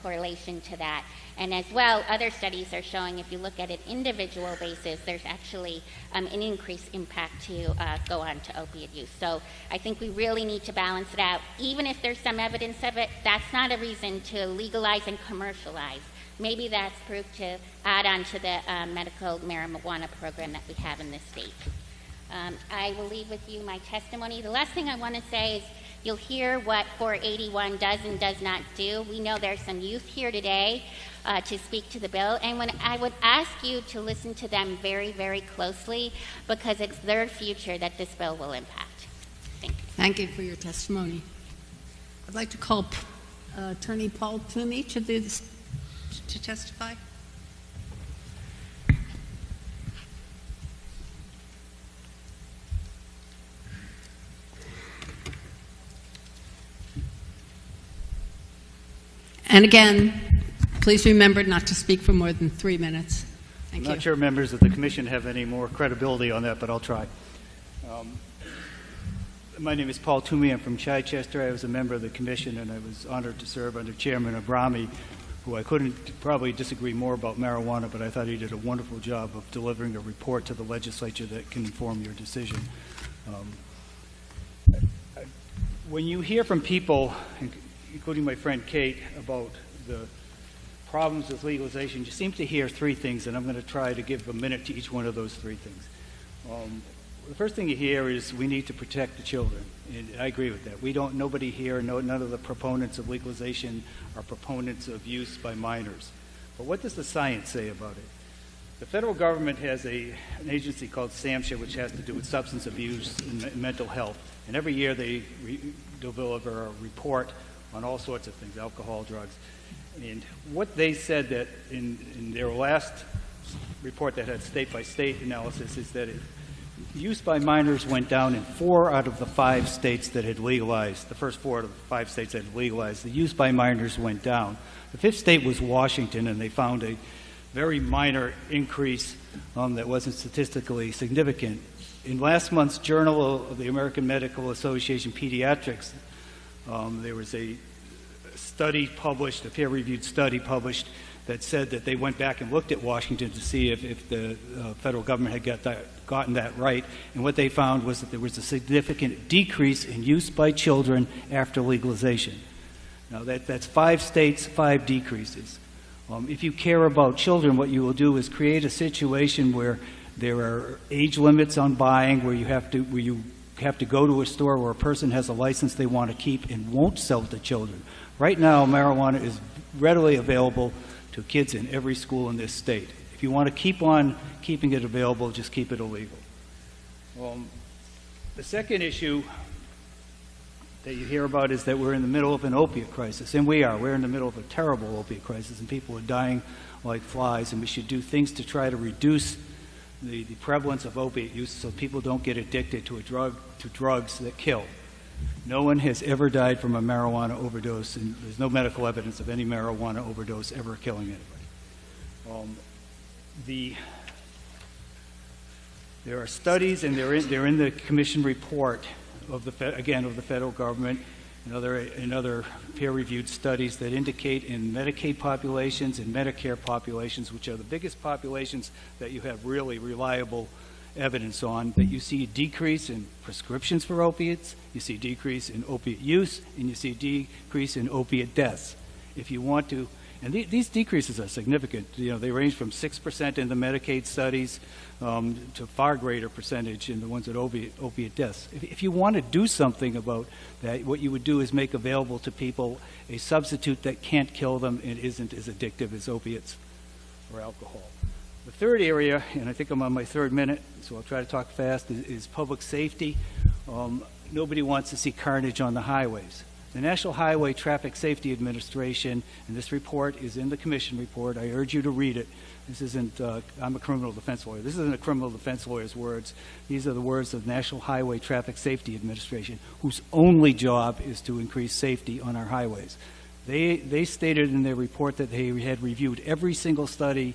S4: correlation to that. And as well, other studies are showing if you look at an individual basis, there's actually an increased impact to go on to opiate use. So I think we really need to balance it out. Even if there's some evidence of it, that's not a reason to legalize and commercialize. Maybe that's proof to add on to the medical marijuana program that we have in this state. I will leave with you my testimony. The last thing I want to say is you'll hear what 481 does and does not do. We know there's some youth here today to speak to the bill, and I would ask you to listen to them very, very closely because it's their future that this bill will impact. Thank you.
S1: Thank you for your testimony. I'd like to call Attorney Paul Toomey to testify. And again, please remember not to speak for more than 3 minutes. Thank
S5: I'm
S1: you.
S5: not sure members of the commission have any more credibility on that, but I'll try. My name is Paul Toomey. I'm from Chichester. I was a member of the commission, and I was honored to serve under Chairman Abrami, who I couldn't probably disagree more about marijuana, but I thought he did a wonderful job of delivering a report to the legislature that can inform your decision. When you hear from people, including my friend Kate, about the problems with legalization, you seem to hear three things, and I'm going to try to give a minute to each one of those three things. The first thing you hear is we need to protect the children, and I agree with that. Nobody here, none of the proponents of legalization are proponents of use by minors. But what does the science say about it? The federal government has an agency called SAMHSA, which has to do with substance abuse and mental health, and every year they deliver a report on all sorts of things, alcohol, drugs. And what they said that in their last report that had state-by-state analysis is that use by minors went down in 4 out of the 5 states that had legalized. The first 4 out of the 5 states that had legalized, the use by minors went down. The 5th state was Washington, and they found a very minor increase that wasn't statistically significant. In last month's Journal of the American Medical Association Pediatrics, there was a study published, a peer-reviewed study published, that said that they went back and looked at Washington to see if the federal government had gotten that right. And what they found was that there was a significant decrease in use by children after legalization. Now, that's 5 states, 5 decreases. If you care about children, what you will do is create a situation where there are age limits on buying, where you have to go to a store where a person has a license they want to keep and won't sell to children. Right now, marijuana is readily available to kids in every school in this state. If you want to keep on keeping it available, just keep it illegal. The second issue that you hear about is that we're in the middle of an opiate crisis, and we are. We're in the middle of a terrible opiate crisis, and people are dying like flies, and we should do things to try to reduce the prevalence of opiate use so people don't get addicted to drugs that kill. No one has ever died from a marijuana overdose, and there's no medical evidence of any marijuana overdose ever killing anybody. There are studies, and they're in the commission report of the federal government and other peer-reviewed studies that indicate in Medicaid populations and Medicare populations, which are the biggest populations that you have really reliable evidence on, that you see a decrease in prescriptions for opiates, you see a decrease in opiate use, and you see a decrease in opiate deaths. If you want to, and these decreases are significant. They range from 6% in the Medicaid studies to far greater percentage in the ones at opiate deaths. If you want to do something about that, what you would do is make available to people a substitute that can't kill them and isn't as addictive as opiates or alcohol. The third area, and I think I'm on my 3rd minute, so I'll try to talk fast, is public safety. Nobody wants to see carnage on the highways. The National Highway Traffic Safety Administration, and this report is in the commission report. I urge you to read it. This isn't, I'm a criminal defense lawyer. This isn't a criminal defense lawyer's words. These are the words of the National Highway Traffic Safety Administration, whose only job is to increase safety on our highways. They stated in their report that they had reviewed every single study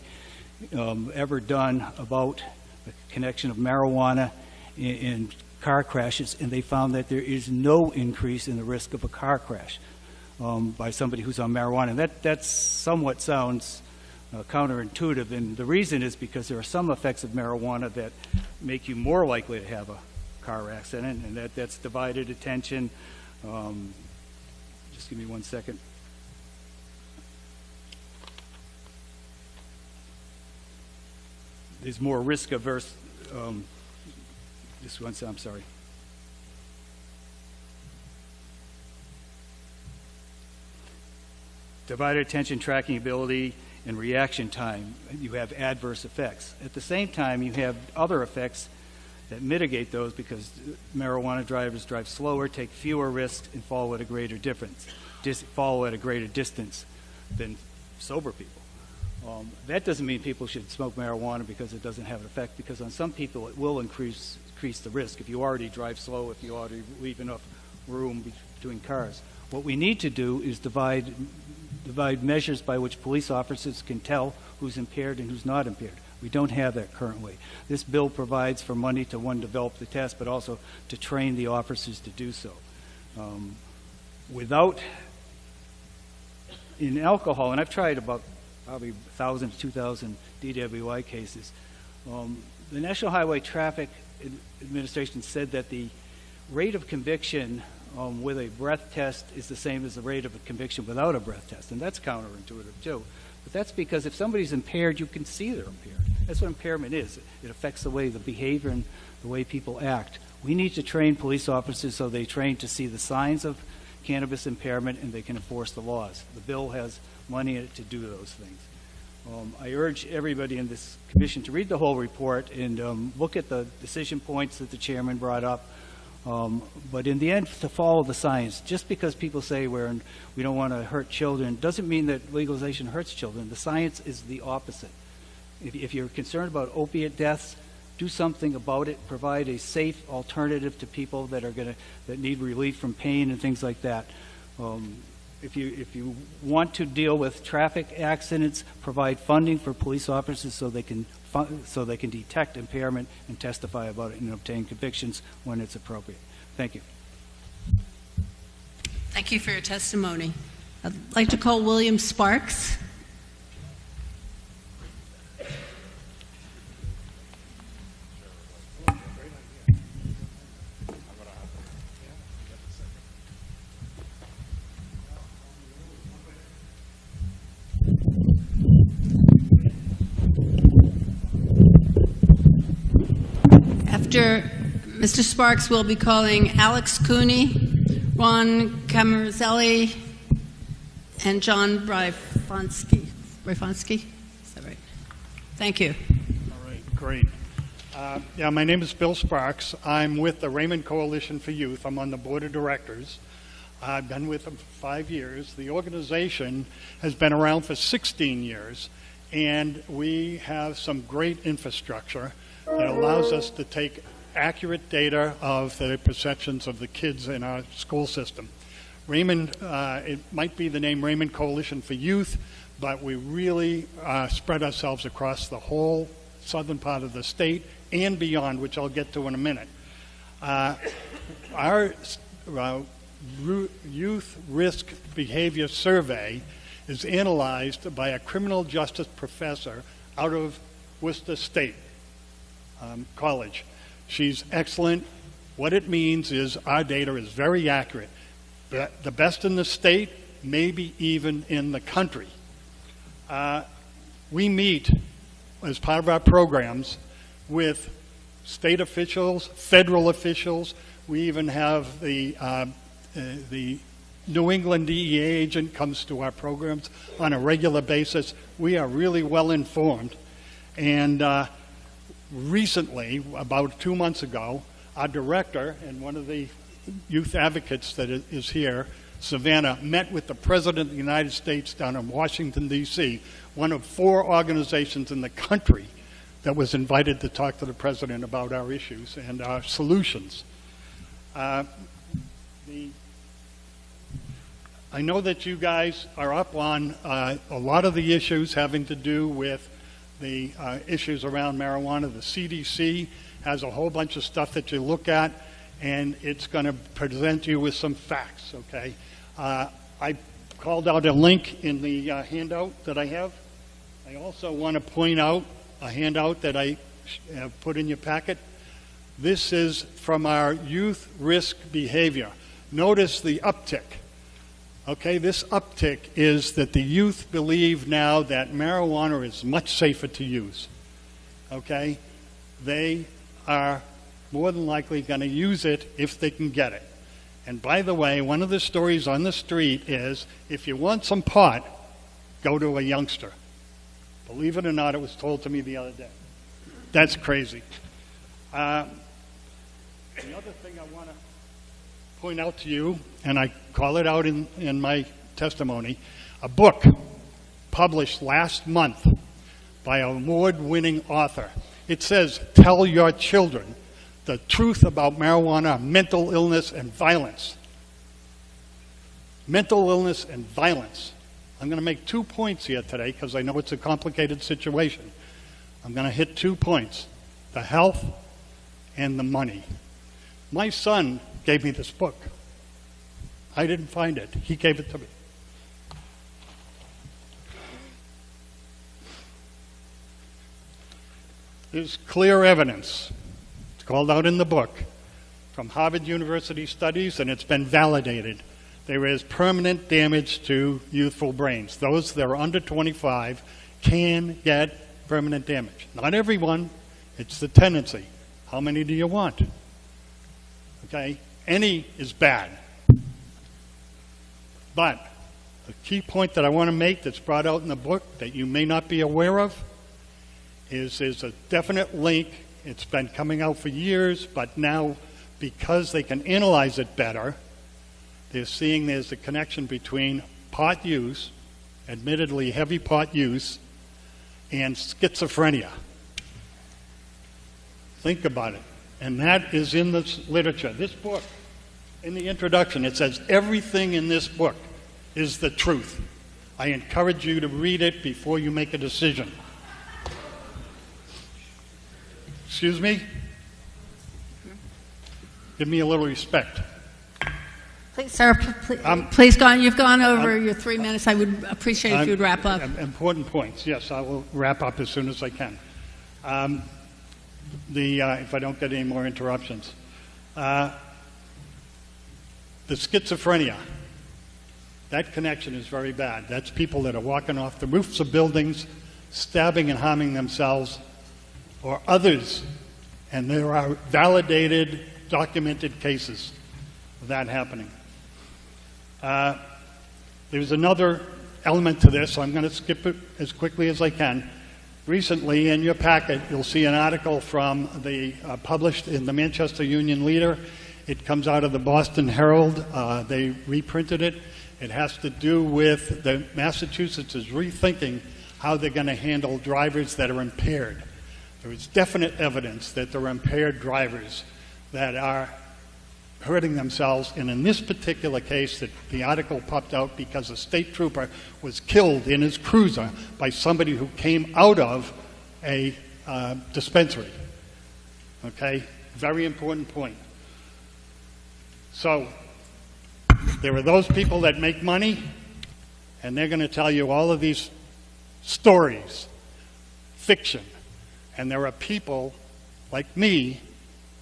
S5: ever done about the connection of marijuana and car crashes, and they found that there is no increase in the risk of a car crash by somebody who's on marijuana. And that somewhat sounds counterintuitive, and the reason is because there are some effects of marijuana that make you more likely to have a car accident, and that's divided attention. Just give me 1 second. There's more risk averse. Just one second, I'm sorry. Divided attention, tracking ability, and reaction time. You have adverse effects. At the same time, you have other effects that mitigate those because marijuana drivers drive slower, take fewer risks, and fall at a greater distance than sober people. That doesn't mean people should smoke marijuana because it doesn't have an effect, because on some people it will increase the risk. If you already drive slow, if you already leave enough room between cars. What we need to do is divide measures by which police officers can tell who's impaired and who's not impaired. We don't have that currently. This bill provides for money to, one, develop the test, but also to train the officers to do so. In alcohol, and I've tried about probably 1,000 to 2,000 DWI cases, the National Highway Traffic Administration said that the rate of conviction with a breath test is the same as the rate of a conviction without a breath test, and that's counterintuitive too. But that's because if somebody's impaired, you can see they're impaired. That's what impairment is. It affects the way the behavior and the way people act. We need to train police officers so they train to see the signs of cannabis impairment and they can enforce the laws. The bill has money in it to do those things. I urge everybody in this commission to read the whole report and look at the decision points that the chairman brought up. But in the end, to follow the science. Just because people say we don't want to hurt children doesn't mean that legalization hurts children. The science is the opposite. If you're concerned about opiate deaths, do something about it. Provide a safe alternative to people that need relief from pain and things like that. If you want to deal with traffic accidents, provide funding for police officers so they can detect impairment and testify about it and obtain convictions when it's appropriate. Thank you.
S1: Thank you for your testimony. I'd like to call William Sparks. After Mr. Sparks, we'll be calling Alex Cooney, Ron Camarzelli, and John Bryfonski. Is that right? Thank you.
S6: All right, great. Yeah, my name is Bill Sparks. I'm with the Raymond Coalition for Youth. I'm on the board of directors. I've been with them for 5 years. The organization has been around for 16 years, and we have some great infrastructure that allows us to take accurate data of the perceptions of the kids in our school system. Raymond, it might be the name Raymond Coalition for Youth, but we really spread ourselves across the whole southern part of the state and beyond, which I'll get to in a minute. Our youth risk behavior survey is analyzed by a criminal justice professor out of Worcester State College. She's excellent. What it means is our data is very accurate. The best in the state, maybe even in the country. We meet as part of our programs with state officials, federal officials. We even have the New England DEA agent comes to our programs on a regular basis. We are really well informed. And recently, about 2 months ago, our director and one of the youth advocates that is here, Savannah, met with the President of the United States down in Washington, D.C., one of 4 organizations in the country that was invited to talk to the President about our issues and our solutions. I know that you guys are up on a lot of the issues having to do with the issues around marijuana. The CDC has a whole bunch of stuff that you look at, and it's going to present you with some facts, okay? I called out a link in the handout that I have. I also want to point out a handout that I have put in your packet. This is from our youth risk behavior. Notice the uptick. Okay, this uptick is that the youth believe now that marijuana is much safer to use. Okay? They are more than likely going to use it if they can get it. And by the way, one of the stories on the street is, if you want some pot, go to a youngster. Believe it or not, it was told to me the other day. That's crazy. The other thing I want to point out to you, and I call it out in my testimony, a book published last month by an award-winning author. It says, "Tell your children the truth about marijuana, mental illness, and violence." Mental illness and violence. I'm going to make 2 points here today because I know it's a complicated situation. I'm going to hit 2 points, the health and the money. My son gave me this book. I didn't find it. He gave it to me. There's clear evidence, it's called out in the book, from Harvard University studies, and it's been validated. There is permanent damage to youthful brains. Those that are under 25 can get permanent damage. Not everyone, it's the tendency. How many do you want? Okay, any is bad. But the key point that I want to make that's brought out in the book that you may not be aware of is there's a definite link. It's been coming out for years, but now because they can analyze it better, they're seeing there's a connection between pot use, admittedly heavy pot use, and schizophrenia. Think about it. And that is in the literature. This book, in the introduction, it says everything in this book is the truth. I encourage you to read it before you make a decision. Excuse me? Give me a little respect.
S1: Please, sir, please go on. You've gone over your 3 minutes. I would appreciate if you would wrap up.
S6: Important points. Yes, I will wrap up as soon as I can. If I don't get any more interruptions. The schizophrenia, that connection is very bad. That's people that are walking off the roofs of buildings, stabbing and harming themselves, or others. And there are validated, documented cases of that happening. There's another element to this, so I'm going to skip it as quickly as I can. Recently, in your packet, you'll see an article from published in the Manchester Union Leader. It comes out of the Boston Herald. They reprinted it. It has to do with Massachusetts is rethinking how they're going to handle drivers that are impaired. There is definite evidence that there are impaired drivers that are hurting themselves, and in this particular case, the article popped out because a state trooper was killed in his cruiser by somebody who came out of a dispensary. Okay? Very important point. So, there are those people that make money, and they're going to tell you all of these stories, fiction. And there are people like me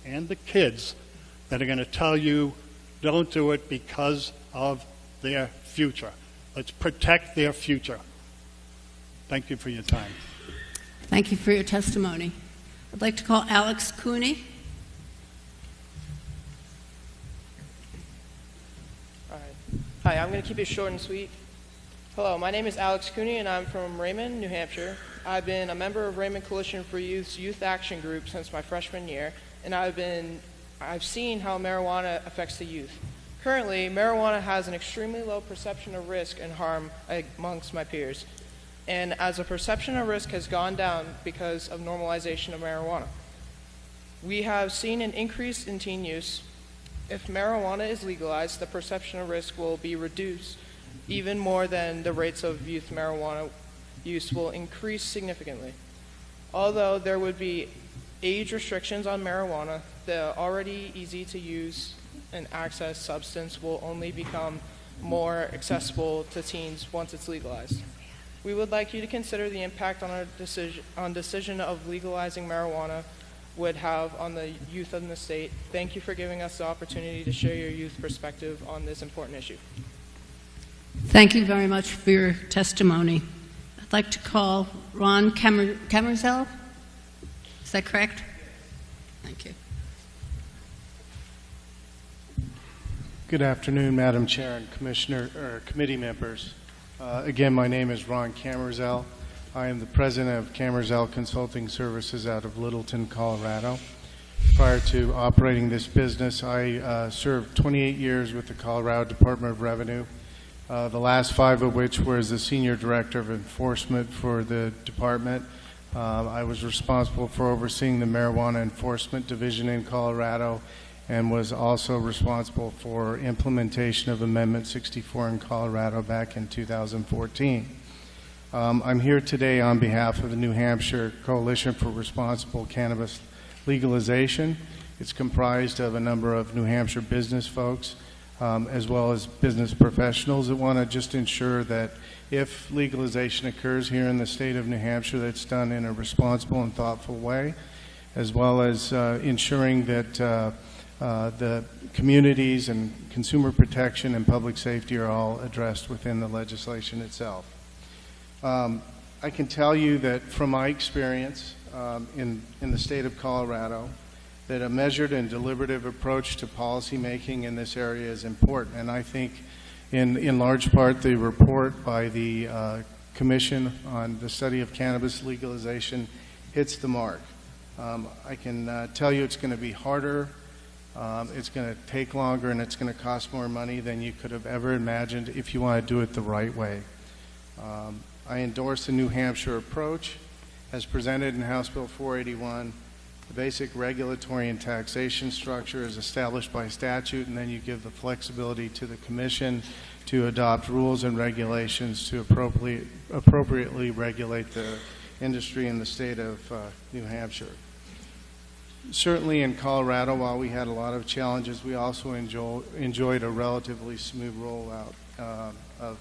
S6: and the kids that are going to tell you don't do it because of their future. Let's protect their future. Thank you for your time.
S1: Thank you for your testimony. I'd like to call Alex Cooney.
S7: All right. Hi, I'm going to keep it short and sweet. Hello, my name is Alex Cooney, and I'm from Raymond, New Hampshire. I've been a member of Raymond Coalition for Youth's Youth Action Group since my freshman year, and I've seen how marijuana affects the youth. Currently, marijuana has an extremely low perception of risk and harm amongst my peers, and as the perception of risk has gone down because of normalization of marijuana. We have seen an increase in teen use. If marijuana is legalized, the perception of risk will be reduced even more than the rates of youth marijuana use will increase significantly. Although there would be age restrictions on marijuana, the already easy to use and access substance will only become more accessible to teens once it's legalized. We would like you to consider the impact on our decision of legalizing marijuana would have on the youth of the state. Thank you for giving us the opportunity to share your youth perspective on this important issue.
S1: Thank you very much for your testimony. I'd like to call Ron Camerzel. Is that correct? Thank you.
S8: Good afternoon, Madam Chair and committee members. Again, my name is Ron Camerzel. I am the president of Camerzel Consulting Services out of Littleton, Colorado. Prior to operating this business, I served 28 years with the Colorado Department of Revenue, the last 5 of which were as the Senior Director of Enforcement for the department. I was responsible for overseeing the Marijuana Enforcement Division in Colorado and was also responsible for implementation of Amendment 64 in Colorado back in 2014. I'm here today on behalf of the New Hampshire Coalition for Responsible Cannabis Legalization. It's comprised of a number of New Hampshire business folks, as well as business professionals that want to just ensure that if legalization occurs here in the state of New Hampshire, that's done in a responsible and thoughtful way, as well as ensuring that the communities and consumer protection and public safety are all addressed within the legislation itself. I can tell you that from my experience in the state of Colorado, that a measured and deliberative approach to policy making in this area is important. And I think in large part the report by the Commission on the Study of Cannabis Legalization hits the mark. I can tell you it's going to be harder, it's going to take longer, and it's going to cost more money than you could have ever imagined if you want to do it the right way. I endorse the New Hampshire approach as presented in House Bill 481. The basic regulatory and taxation structure is established by statute, and then you give the flexibility to the Commission to adopt rules and regulations to appropriately regulate the industry in the state of New Hampshire. Certainly in Colorado, while we had a lot of challenges, we also enjoyed a relatively smooth rollout of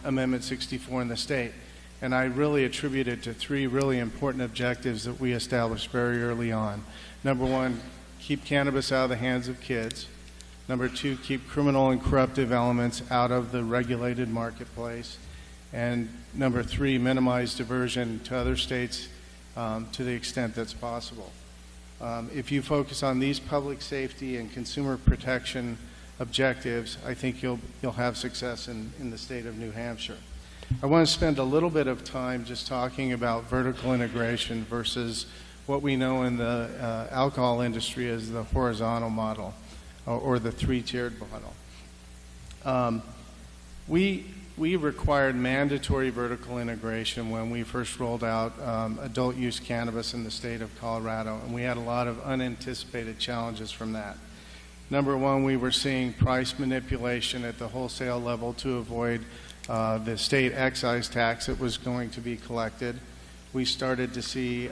S8: Amendment 64 in the state. And I really attribute it to three really important objectives that we established very early on. Number one, keep cannabis out of the hands of kids. Number two, keep criminal and corruptive elements out of the regulated marketplace. And number three, minimize diversion to other states to the extent that's possible. If you focus on these public safety and consumer protection objectives, I think you'll have success in the state of New Hampshire. I want to spend a little bit of time just talking about vertical integration versus what we know in the alcohol industry as the horizontal model or the three-tiered model. We required mandatory vertical integration when we first rolled out adult use cannabis in the state of Colorado, and we had a lot of unanticipated challenges from that. Number one, we were seeing price manipulation at the wholesale level to avoid the state excise tax that was going to be collected. We started to see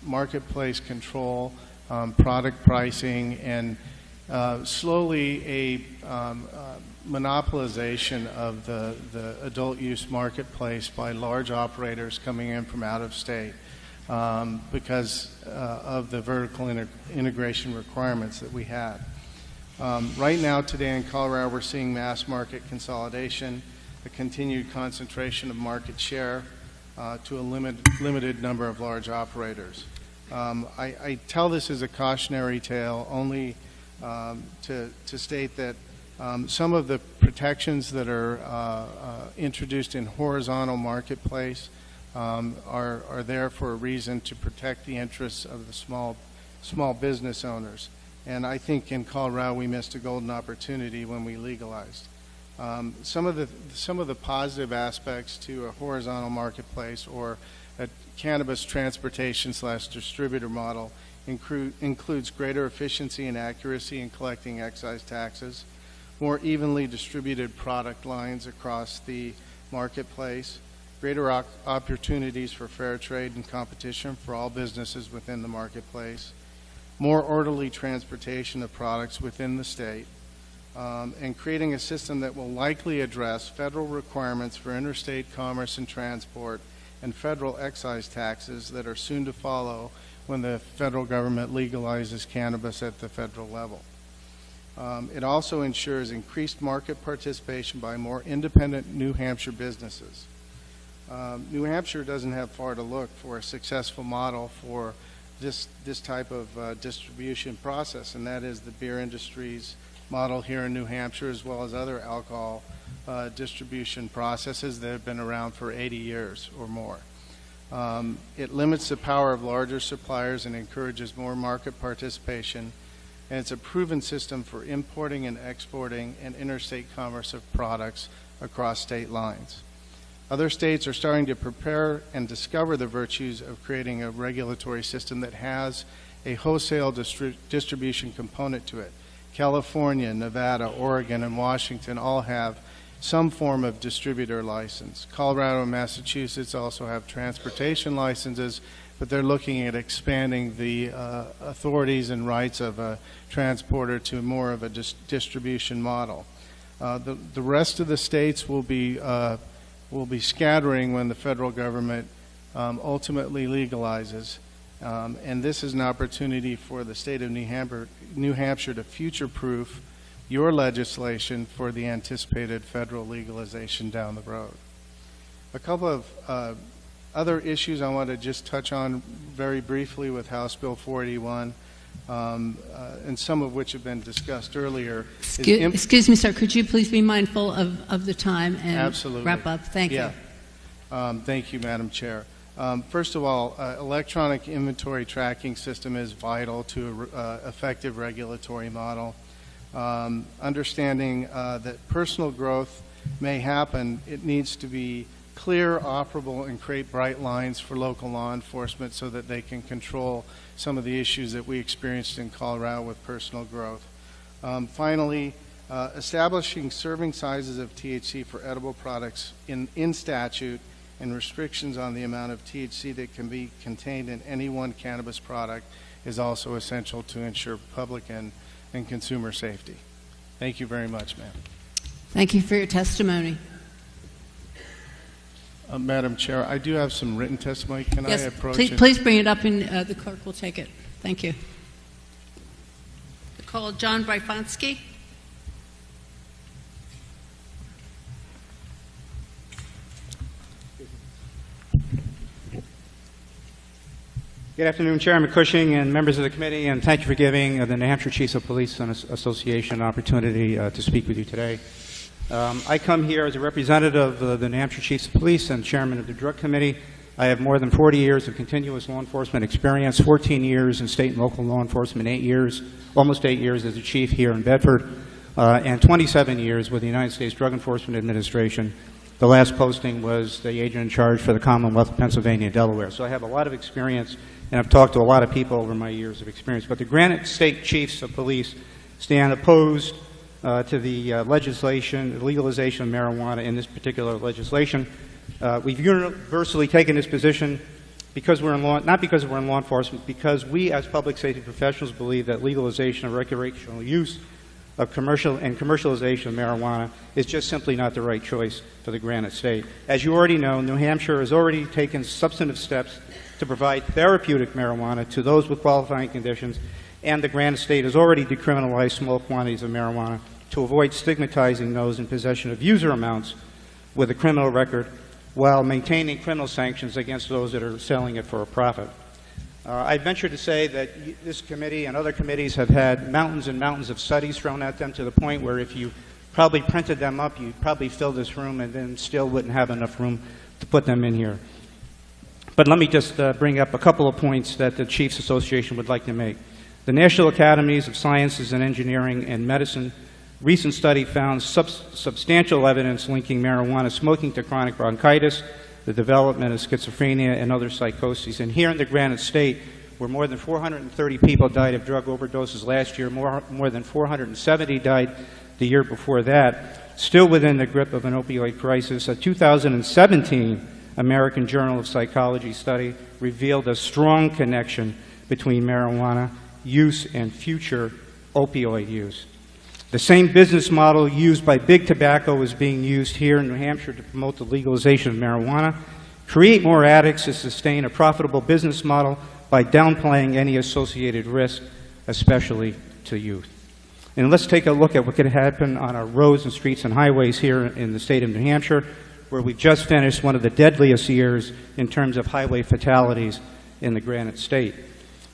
S8: marketplace control, product pricing, and slowly a monopolization of the adult use marketplace by large operators coming in from out of state because of the vertical integration requirements that we had. Right now, today in Colorado, we're seeing mass market consolidation, a continued concentration of market share to a limited number of large operators. I tell this as a cautionary tale only to state that some of the protections that are introduced in horizontal marketplace are there for a reason to protect the interests of the small business owners. And I think in Colorado we missed a golden opportunity when we legalized. Some of the positive aspects to a horizontal marketplace or a cannabis transportation / distributor model includes greater efficiency and accuracy in collecting excise taxes, more evenly distributed product lines across the marketplace, greater opportunities for fair trade and competition for all businesses within the marketplace, more orderly transportation of products within the state, and creating a system that will likely address federal requirements for interstate commerce and transport and federal excise taxes that are soon to follow when the federal government legalizes cannabis at the federal level. It also ensures increased market participation by more independent New Hampshire businesses. New Hampshire doesn't have far to look for a successful model for this type of distribution process, and that is the beer industry's model here in New Hampshire, as well as other alcohol distribution processes that have been around for 80 years or more. It limits the power of larger suppliers and encourages more market participation, and it's a proven system for importing and exporting and interstate commerce of products across state lines. Other states are starting to prepare and discover the virtues of creating a regulatory system that has a wholesale distribution component to it. California, Nevada, Oregon, and Washington all have some form of distributor license. Colorado and Massachusetts also have transportation licenses, but they're looking at expanding the authorities and rights of a transporter to more of a distribution model. The rest of the states will be scattering when the federal government ultimately legalizes. And this is an opportunity for the state of New Hampshire to future-proof your legislation for the anticipated federal legalization down the road. A couple of other issues I want to just touch on very briefly with House Bill 481, and some of which have been discussed earlier.
S1: Excuse me, sir. Could you please be mindful of the time and
S8: Absolutely.
S1: Wrap up? Thank you.
S8: Thank you, Madam Chair. First of all, electronic inventory tracking system is vital to an effective regulatory model. Understanding that personal growth may happen, it needs to be clear, operable, and create bright lines for local law enforcement so that they can control some of the issues that we experienced in Colorado with personal growth. Finally, establishing serving sizes of THC for edible products in statute and restrictions on the amount of THC that can be contained in any one cannabis product is also essential to ensure public and consumer safety. Thank you very much, ma'am.
S1: Thank you for your testimony.
S8: Madam Chair, I do have some written testimony. Can I approach it?
S1: Please bring it up, and the clerk will take it. Thank you. Call John Bryfonsky.
S9: Good afternoon, Chairman Cushing and members of the committee, and thank you for giving the New Hampshire Chiefs of Police Association an opportunity to speak with you today. I come here as a representative of the New Hampshire Chiefs of Police and chairman of the Drug Committee. I have more than 40 years of continuous law enforcement experience, 14 years in state and local law enforcement, almost 8 years as a chief here in Bedford, and 27 years with the United States Drug Enforcement Administration. The last posting was the agent in charge for the Commonwealth of Pennsylvania and Delaware. So I have a lot of experience, and I've talked to a lot of people over my years of experience. But the Granite State Chiefs of Police stand opposed to the legislation, the legalization of marijuana in this particular legislation. We've universally taken this position because we're in law, not because we're in law enforcement, because we as public safety professionals believe that legalization of recreational use of commercialization of marijuana is just simply not the right choice for the Granite State. As you already know, New Hampshire has already taken substantive steps to provide therapeutic marijuana to those with qualifying conditions, and the Granite State has already decriminalized small quantities of marijuana to avoid stigmatizing those in possession of user amounts with a criminal record while maintaining criminal sanctions against those that are selling it for a profit. I venture to say that this committee and other committees have had mountains and mountains of studies thrown at them to the point where if you probably printed them up, you'd probably fill this room and then still wouldn't have enough room to put them in here. But let me just bring up a couple of points that the Chiefs Association would like to make. The National Academies of Sciences and Engineering and Medicine recent study found substantial evidence linking marijuana smoking to chronic bronchitis, the development of schizophrenia, and other psychoses. And here in the Granite State, where more than 430 people died of drug overdoses last year, more than 470 died the year before that, still within the grip of an opioid crisis, a 2017 American Journal of Psychology study revealed a strong connection between marijuana use and future opioid use. The same business model used by Big Tobacco is being used here in New Hampshire to promote the legalization of marijuana, create more addicts to sustain a profitable business model by downplaying any associated risk, especially to youth. And let's take a look at what could happen on our roads and streets and highways here in the state of New Hampshire, where we just finished one of the deadliest years in terms of highway fatalities in the Granite State.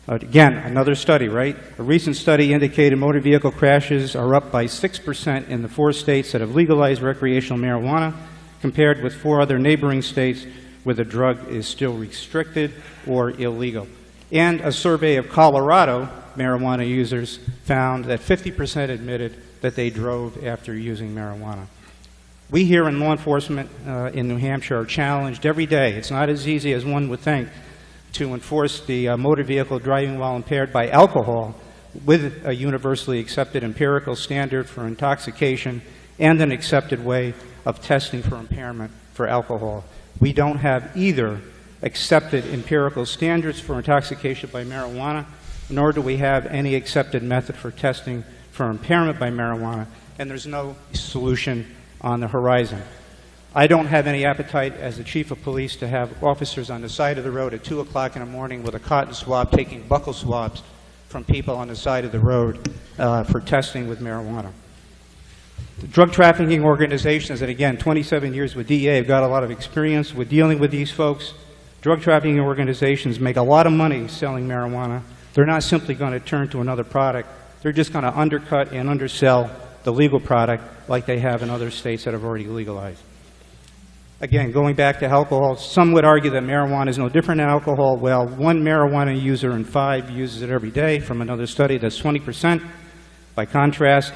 S9: Again, another study, right? A recent study indicated motor vehicle crashes are up by 6% in the 4 states that have legalized recreational marijuana, compared with 4 other neighboring states where the drug is still restricted or illegal. And a survey of Colorado marijuana users found that 50% admitted that they drove after using marijuana. We here in law enforcement in New Hampshire are challenged every day. It's not as easy as one would think to enforce the motor vehicle driving while impaired by alcohol with a universally accepted empirical standard for intoxication and an accepted way of testing for impairment for alcohol. We don't have either accepted empirical standards for intoxication by marijuana, nor do we have any accepted method for testing for impairment by marijuana, and there's no solution on the horizon. I don't have any appetite as the chief of police to have officers on the side of the road at 2 o'clock in the morning with a cotton swab taking buccal swabs from people on the side of the road for testing with marijuana. The drug trafficking organizations, and again, 27 years with DEA, have got a lot of experience with dealing with these folks. Drug trafficking organizations make a lot of money selling marijuana. They're not simply going to turn to another product. They're just going to undercut and undersell the legal product like they have in other states that have already legalized. Again, going back to alcohol, some would argue that marijuana is no different than alcohol. Well, 1 marijuana user in 5 uses it every day. From another study, that's 20%. By contrast,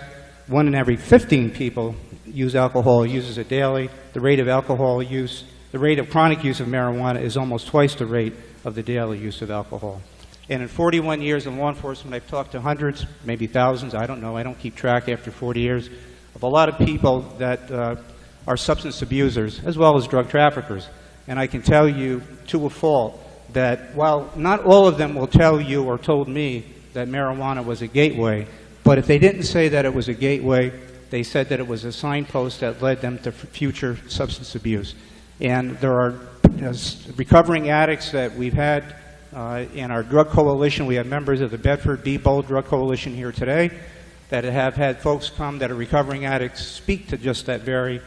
S9: 1 in every 15 people use alcohol uses it daily. The rate of alcohol use, the rate of chronic use of marijuana is almost twice the rate of the daily use of alcohol. And in 41 years in law enforcement, I've talked to hundreds, maybe thousands, I don't know, I don't keep track after 40 years, of a lot of people that are substance abusers as well as drug traffickers. And I can tell you to a fault that while not all of them will tell you or told me that marijuana was a gateway, but if they didn't say that it was a gateway, they said that it was a signpost that led them to future substance abuse. And there are recovering addicts that we've had in our drug coalition. We have members of the Bedford Be Bold Drug Coalition here today that have had folks come that are recovering addicts speak to just that very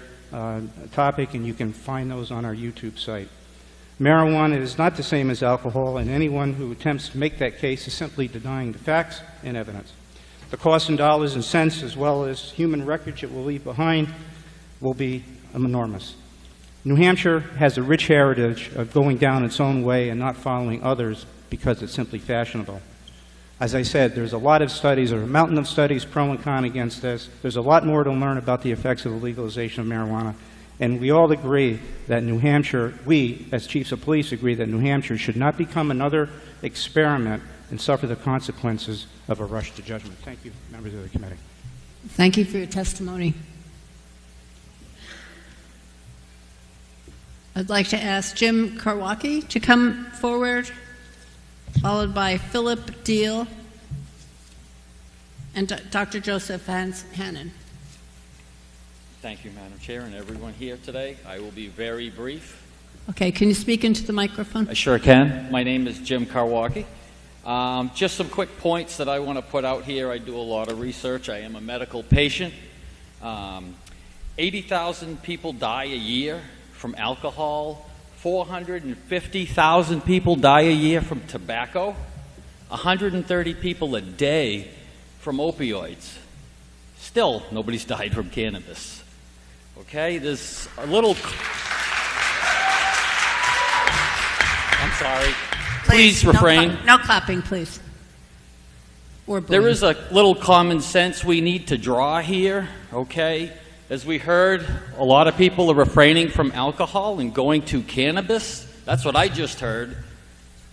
S9: topic, and you can find those on our YouTube site. Marijuana is not the same as alcohol, and anyone who attempts to make that case is simply denying the facts and evidence. The cost in dollars and cents, as well as human wreckage it will leave behind, will be enormous. New Hampshire has a rich heritage of going down its own way and not following others because it's simply fashionable. As I said, there's a lot of studies, or a mountain of studies, pro and con against this. There's a lot more to learn about the effects of the legalization of marijuana. And we all agree that New Hampshire, we as chiefs of police agree that New Hampshire should not become another experiment and suffer the consequences of a rush to judgment. Thank you, members of the committee.
S1: Thank you for your testimony. I'd like to ask Jim Karwacki to come forward, followed by Philip Deal and Dr. Joseph Hannon.
S10: Thank you, Madam Chair, and everyone here today. I will be very brief.
S1: Okay, can you speak into the microphone?
S10: I sure can. My name is Jim Karwacki. Just some quick points that I want to put out here. I do a lot of research. I am a medical patient. 80,000 people die a year from alcohol. 450,000 people die a year from tobacco. 130 people a day from opioids. Still, nobody's died from cannabis. Okay, there's a little... I'm sorry. Please refrain.
S1: No clapping, please. Or
S10: there is a little common sense we need to draw here, okay? As we heard, a lot of people are refraining from alcohol and going to cannabis. That's what I just heard.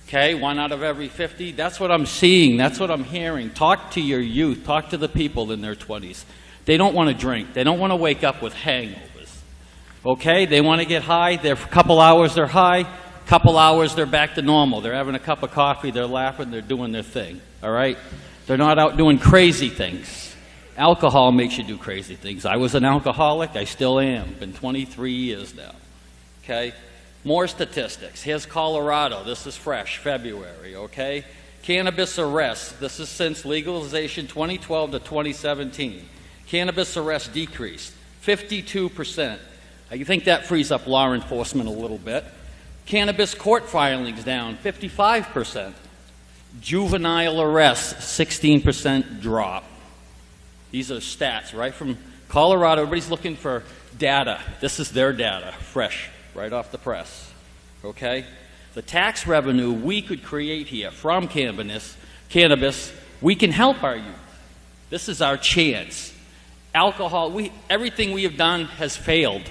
S10: Okay, 1 out of every 50. That's what I'm seeing. That's what I'm hearing. Talk to your youth. Talk to the people in their 20s. They don't want to drink. They don't want to wake up with hangovers. Okay, they want to get high. For a couple hours they're high. Couple hours they're back to normal. They're having a cup of coffee. They're laughing. They're doing their thing. All right? They're not out doing crazy things. Alcohol makes you do crazy things. I was an alcoholic. I still am. Been 23 years now. Okay? More statistics. Here's Colorado. This is fresh, February. Okay? Cannabis arrests. This is since legalization 2012 to 2017. Cannabis arrests decreased 52%. I think that frees up law enforcement a little bit. Cannabis court filings down 55%. Juvenile arrests 16% drop. These are stats right from Colorado. Everybody's looking for data. This is their data, fresh, right off the press. Okay? The tax revenue we could create here from cannabis, we can help our youth. This is our chance. Alcohol, everything we have done has failed.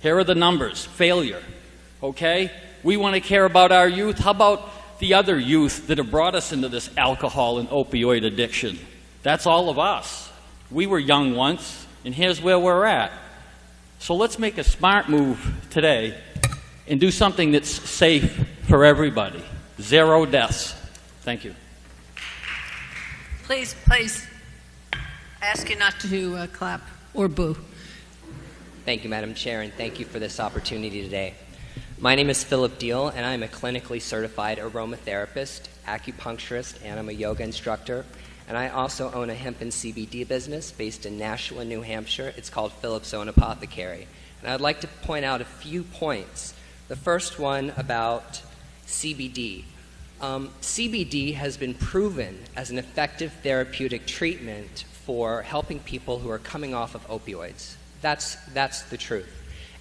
S10: Here are the numbers, failure. Okay? We want to care about our youth. How about the other youth that have brought us into this alcohol and opioid addiction? That's all of us. We were young once, and here's where we're at. So let's make a smart move today and do something that's safe for everybody. 0 deaths. Thank you.
S1: Please, I ask you not to clap or boo.
S11: Thank you, Madam Chair, and thank you for this opportunity today. My name is Philip Deal, and I'm a clinically certified aromatherapist, acupuncturist, and I'm a yoga instructor. And I also own a hemp and CBD business based in Nashua, New Hampshire. It's called Philip's Own Apothecary. And I'd like to point out a few points. The first one about CBD. CBD has been proven as an effective therapeutic treatment for helping people who are coming off of opioids. That's the truth.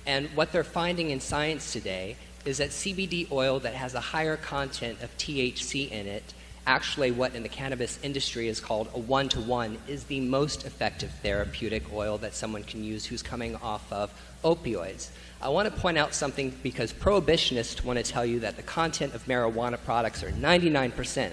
S11: And what they're finding in science today is that CBD oil that has a higher content of THC in it, actually what in the cannabis industry is called a 1-to-1, is the most effective therapeutic oil that someone can use who's coming off of opioids. I want to point out something because prohibitionists want to tell you that the content of marijuana products are 99%.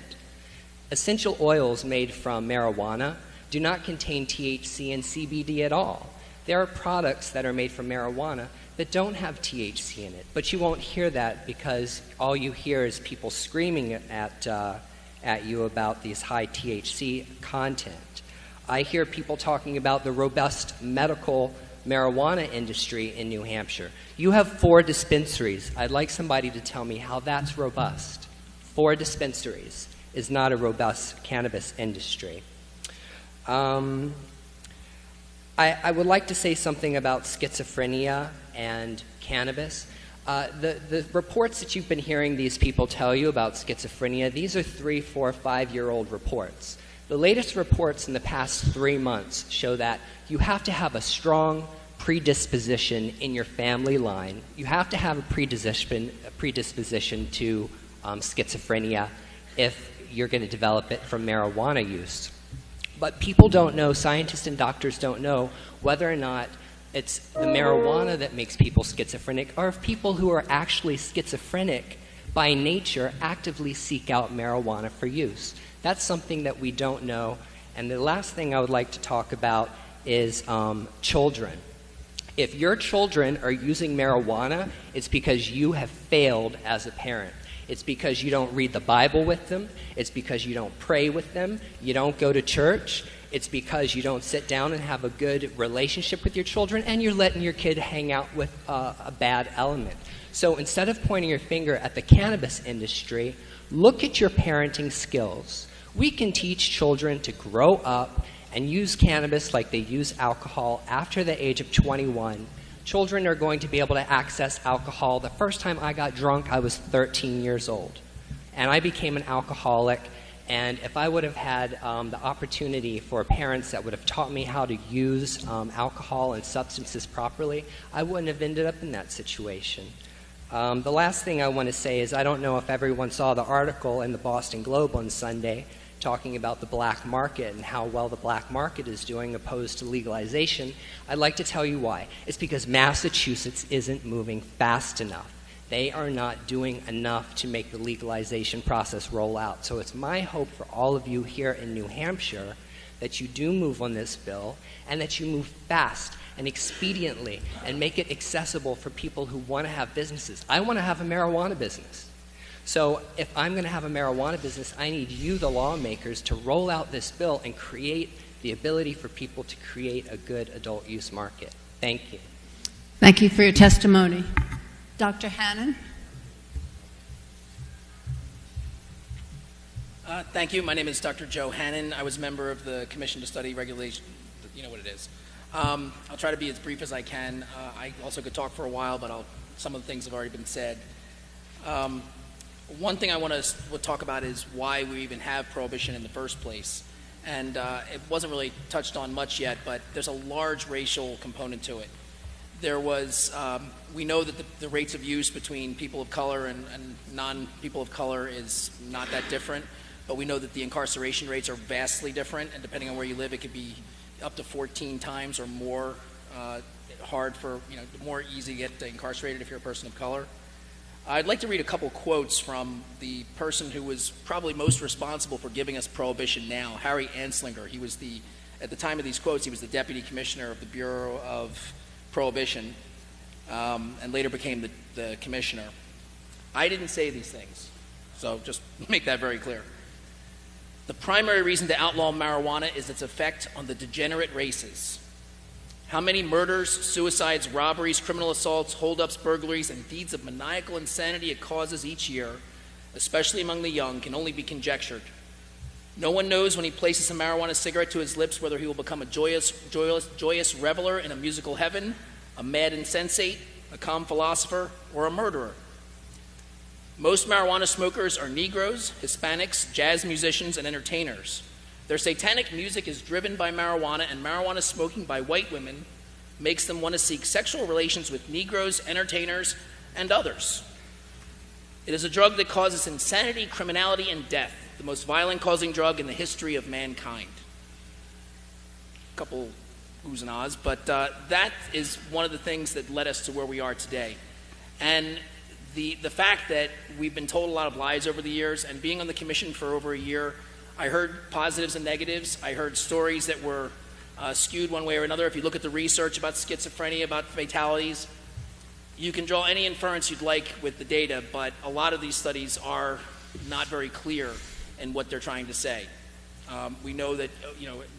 S11: Essential oils made from marijuana do not contain THC and CBD at all. There are products that are made from marijuana that don't have THC in it, but you won't hear that because all you hear is people screaming at you about these high THC content. I hear people talking about the robust medical marijuana industry in New Hampshire. You have 4 dispensaries. I'd like somebody to tell me how that's robust. 4 dispensaries is not a robust cannabis industry. I would like to say something about schizophrenia and cannabis. The reports that you've been hearing these people tell you about schizophrenia, these are 3, 4, 5-year-old reports. The latest reports in the past 3 months show that you have to have a strong predisposition in your family line. You have to have a predisposition to schizophrenia if you're going to develop it from marijuana use. But people don't know, scientists and doctors don't know, whether or not it's the marijuana that makes people schizophrenic, or if people who are actually schizophrenic by nature actively seek out marijuana for use. That's something that we don't know. And the last thing I would like to talk about is children. If your children are using marijuana, it's because you have failed as a parent. It's because you don't read the Bible with them. It's because you don't pray with them. You don't go to church. It's because you don't sit down and have a good relationship with your children, and you're letting your kid hang out with a bad element. So instead of pointing your finger at the cannabis industry, look at your parenting skills. We can teach children to grow up and use cannabis like they use alcohol after the age of 21. Children are going to be able to access alcohol. The first time I got drunk, I was 13 years old. And I became an alcoholic. And if I would have had the opportunity for parents that would have taught me how to use alcohol and substances properly, I wouldn't have ended up in that situation. The last thing I want to say is I don't know if everyone saw the article in the Boston Globe on Sunday talking about the black market and how well the black market is doing opposed to legalization. I'd like to tell you why. It's because Massachusetts isn't moving fast enough. They are not doing enough to make the legalization process roll out. So it's my hope for all of you here in New Hampshire that you do move on this bill and that you move fast and expediently and make it accessible for people who want to have businesses. I want to have a marijuana business. So if I'm going to have a marijuana business, I need you, the lawmakers, to roll out this bill and create the ability for people to create a good adult use market. Thank you.
S1: Thank you for your testimony. Dr. Hannon?
S12: Thank you. My name is Dr. Joe Hannon. I was a member of the Commission to Study Regulation. You know what it is. I'll try to be as brief as I can. I also could talk for a while, but some of the things have already been said. One thing I want to talk about is why we even have prohibition in the first place. And it wasn't really touched on much yet, but there's a large racial component to it. There was, we know that the rates of use between people of color and non-people of color is not that different, but we know that the incarceration rates are vastly different, and depending on where you live, it could be up to 14 times or more hard for, more easy to get incarcerated if you're a person of color. I'd like to read a couple quotes from the person who was probably most responsible for giving us prohibition now, Harry Anslinger. He was at the time of these quotes, he was the Deputy Commissioner of the Bureau of Prohibition and later became the commissioner. I didn't say these things, so just make that very clear. The primary reason to outlaw marijuana is its effect on the degenerate races. How many murders, suicides, robberies, criminal assaults, holdups, burglaries, and deeds of maniacal insanity it causes each year, especially among the young, can only be conjectured. No one knows when he places a marijuana cigarette to his lips whether he will become a joyous reveler in a musical heaven, a mad insensate, a calm philosopher, or a murderer. Most marijuana smokers are Negroes, Hispanics, jazz musicians, and entertainers. Their satanic music is driven by marijuana, and marijuana smoking by white women makes them want to seek sexual relations with Negroes, entertainers, and others. It is a drug that causes insanity, criminality, and death, the most violent causing drug in the history of mankind. A couple oohs and ahs, but that is one of the things that led us to where we are today. And the fact that we've been told a lot of lies over the years, and being on the commission for over a year, I heard positives and negatives. I heard stories that were skewed one way or another. If you look at the research about schizophrenia, about fatalities, you can draw any inference you'd like with the data, but a lot of these studies are not very clear in what they're trying to say. We know that,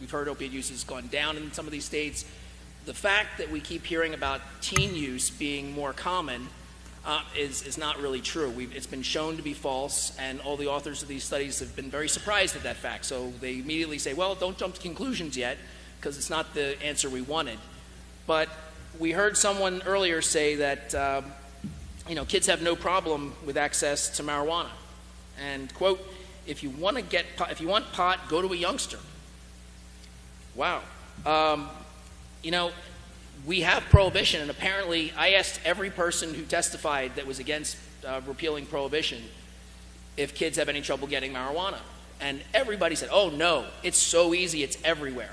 S12: we've heard opiate use has gone down in some of these states. The fact that we keep hearing about teen use being more common is not really true. It's been shown to be false, and all the authors of these studies have been very surprised at that fact. So they immediately say, well, don't jump to conclusions yet, because it's not the answer we wanted. But we heard someone earlier say that kids have no problem with access to marijuana. And, quote, if you want pot, go to a youngster. Wow. We have prohibition, and apparently I asked every person who testified that was against repealing prohibition if kids have any trouble getting marijuana. And everybody said, oh no, it's so easy, it's everywhere.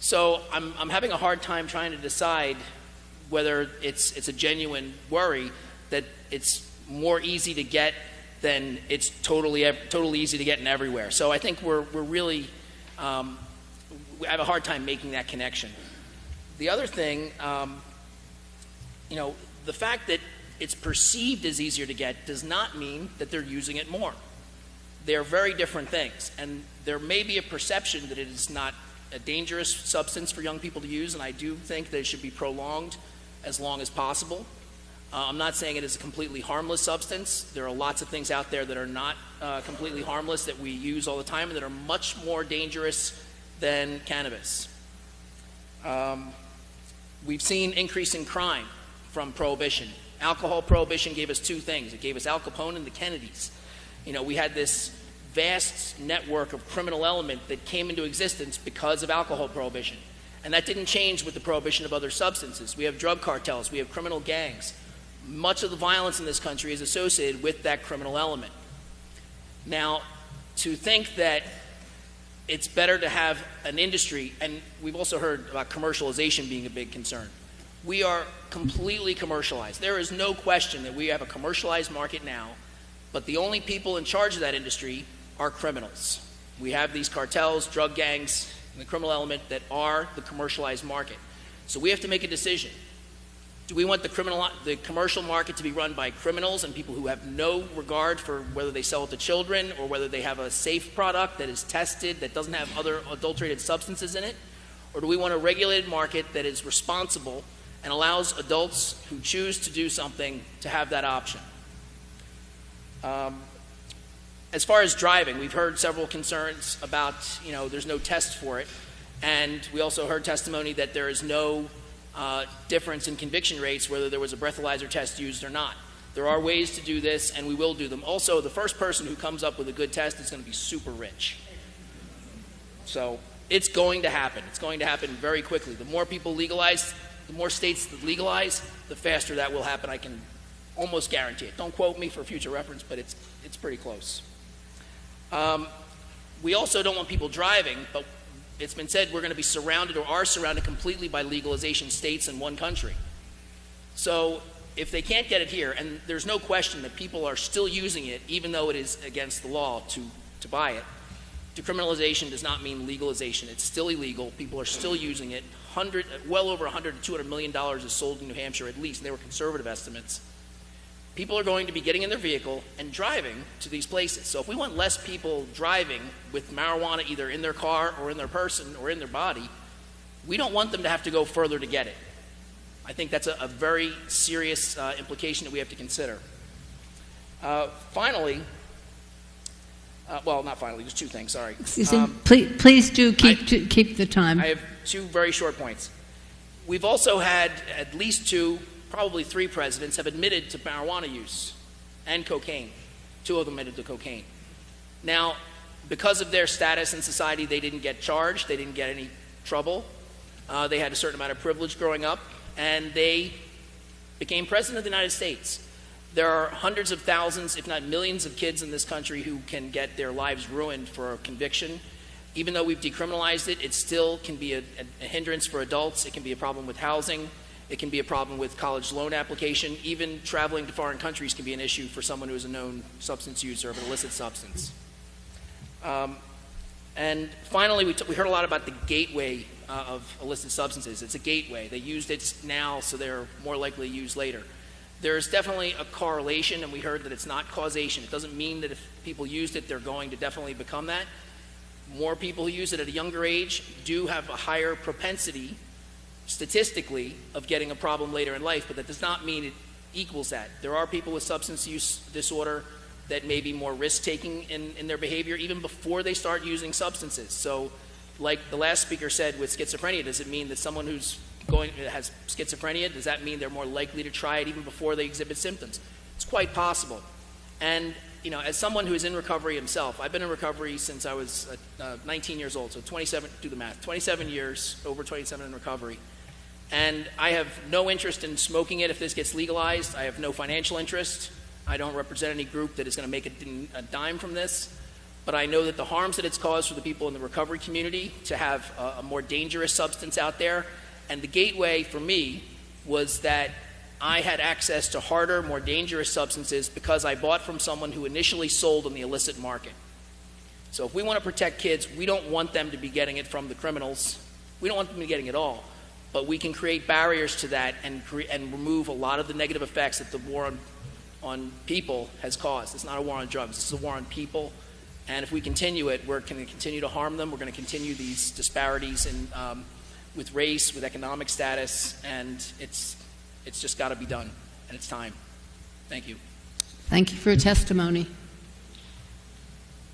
S12: So I'm having a hard time trying to decide whether it's a genuine worry that it's more easy to get than it's totally easy to get in everywhere. So I think we're really, we have a hard time making that connection. The other thing, the fact that it's perceived as easier to get does not mean that they're using it more. They're very different things, and there may be a perception that it is not a dangerous substance for young people to use, and I do think that it should be prolonged as long as possible. I'm not saying it is a completely harmless substance. There are lots of things out there that are not completely harmless that we use all the time and that are much more dangerous than cannabis. We've seen increase in crime from prohibition. Alcohol prohibition gave us two things. It gave us Al Capone and the Kennedys. We had this vast network of criminal element that came into existence because of alcohol prohibition. And that didn't change with the prohibition of other substances. We have drug cartels, we have criminal gangs. Much of the violence in this country is associated with that criminal element. Now, to think that it's better to have an industry, and we've also heard about commercialization being a big concern. We are completely commercialized. There is no question that we have a commercialized market now, but the only people in charge of that industry are criminals. We have these cartels, drug gangs, and the criminal element that are the commercialized market. So we have to make a decision. Do we want the commercial market to be run by criminals and people who have no regard for whether they sell it to children or whether they have a safe product that is tested, that doesn't have other adulterated substances in it? Or do we want a regulated market that is responsible and allows adults who choose to do something to have that option? As far as driving, we've heard several concerns about, there's no test for it. And we also heard testimony that there is no difference in conviction rates whether there was a breathalyzer test used or not. There are ways to do this, and we will do them. Also, the first person who comes up with a good test is going to be super rich. So it's going to happen. It's going to happen very quickly. The more people legalize, the more states that legalize, the faster that will happen. I can almost guarantee it. Don't quote me for future reference, but it's pretty close. We also don't want people driving, but it's been said we're going to be surrounded or are surrounded completely by legalization states in one country. So if they can't get it here, and there's no question that people are still using it even though it is against the law to buy it, Decriminalization does not mean legalization. It's still illegal. People are still using it. Well over $100 to $200 million is sold in New Hampshire at least, and they were conservative estimates. People are going to be getting in their vehicle and driving to these places. So if we want less people driving with marijuana either in their car or in their person or in their body, we don't want them to have to go further to get it. I think that's a very serious implication that we have to consider. Finally, well, not finally, there's two things, sorry.
S1: Excuse me, please do keep the time.
S12: I have two very short points. We've also had at least two, probably three presidents have admitted to marijuana use and cocaine. Two of them admitted to cocaine. Now, because of their status in society, they didn't get charged, they didn't get any trouble. They had a certain amount of privilege growing up, and they became president of the United States. There are hundreds of thousands, if not millions, of kids in this country who can get their lives ruined for a conviction. Even though we've decriminalized it, it still can be a hindrance for adults. It can be a problem with housing. It can be a problem with college loan application. Even traveling to foreign countries can be an issue for someone who is a known substance user of an illicit substance. And finally, we heard a lot about the gateway of illicit substances. It's a gateway. They used it now, so they're more likely to use later. There's definitely a correlation, and we heard that it's not causation. It doesn't mean that if people used it, they're going to definitely become that. More people who use it at a younger age do have a higher propensity, statistically, of getting a problem later in life, but that does not mean it equals that. There are people with substance use disorder that may be more risk-taking in their behavior even before they start using substances. So, like the last speaker said with schizophrenia, does it mean that someone who's has schizophrenia, does that mean they're more likely to try it even before they exhibit symptoms? It's quite possible. And, you know, as someone who is in recovery himself, I've been in recovery since I was 19 years old, so 27, do the math, 27 years, over 27 in recovery. And I have no interest in smoking it if this gets legalized. I have no financial interest. I don't represent any group that is going to make a dime from this. But I know that the harms that it's caused for the people in the recovery community to have a more dangerous substance out there. And the gateway for me was that I had access to harder, more dangerous substances because I bought from someone who initially sold in the illicit market. So if we want to protect kids, we don't want them to be getting it from the criminals. We don't want them to be getting it all. But we can create barriers to that and remove a lot of the negative effects that the war on people has caused. It's not a war on drugs. It's a war on people. And if we continue it, we're going to continue to harm them. We're going to continue these disparities in with race, with economic status, and it's just got to be done, and it's time. Thank you.
S1: Thank you for your testimony.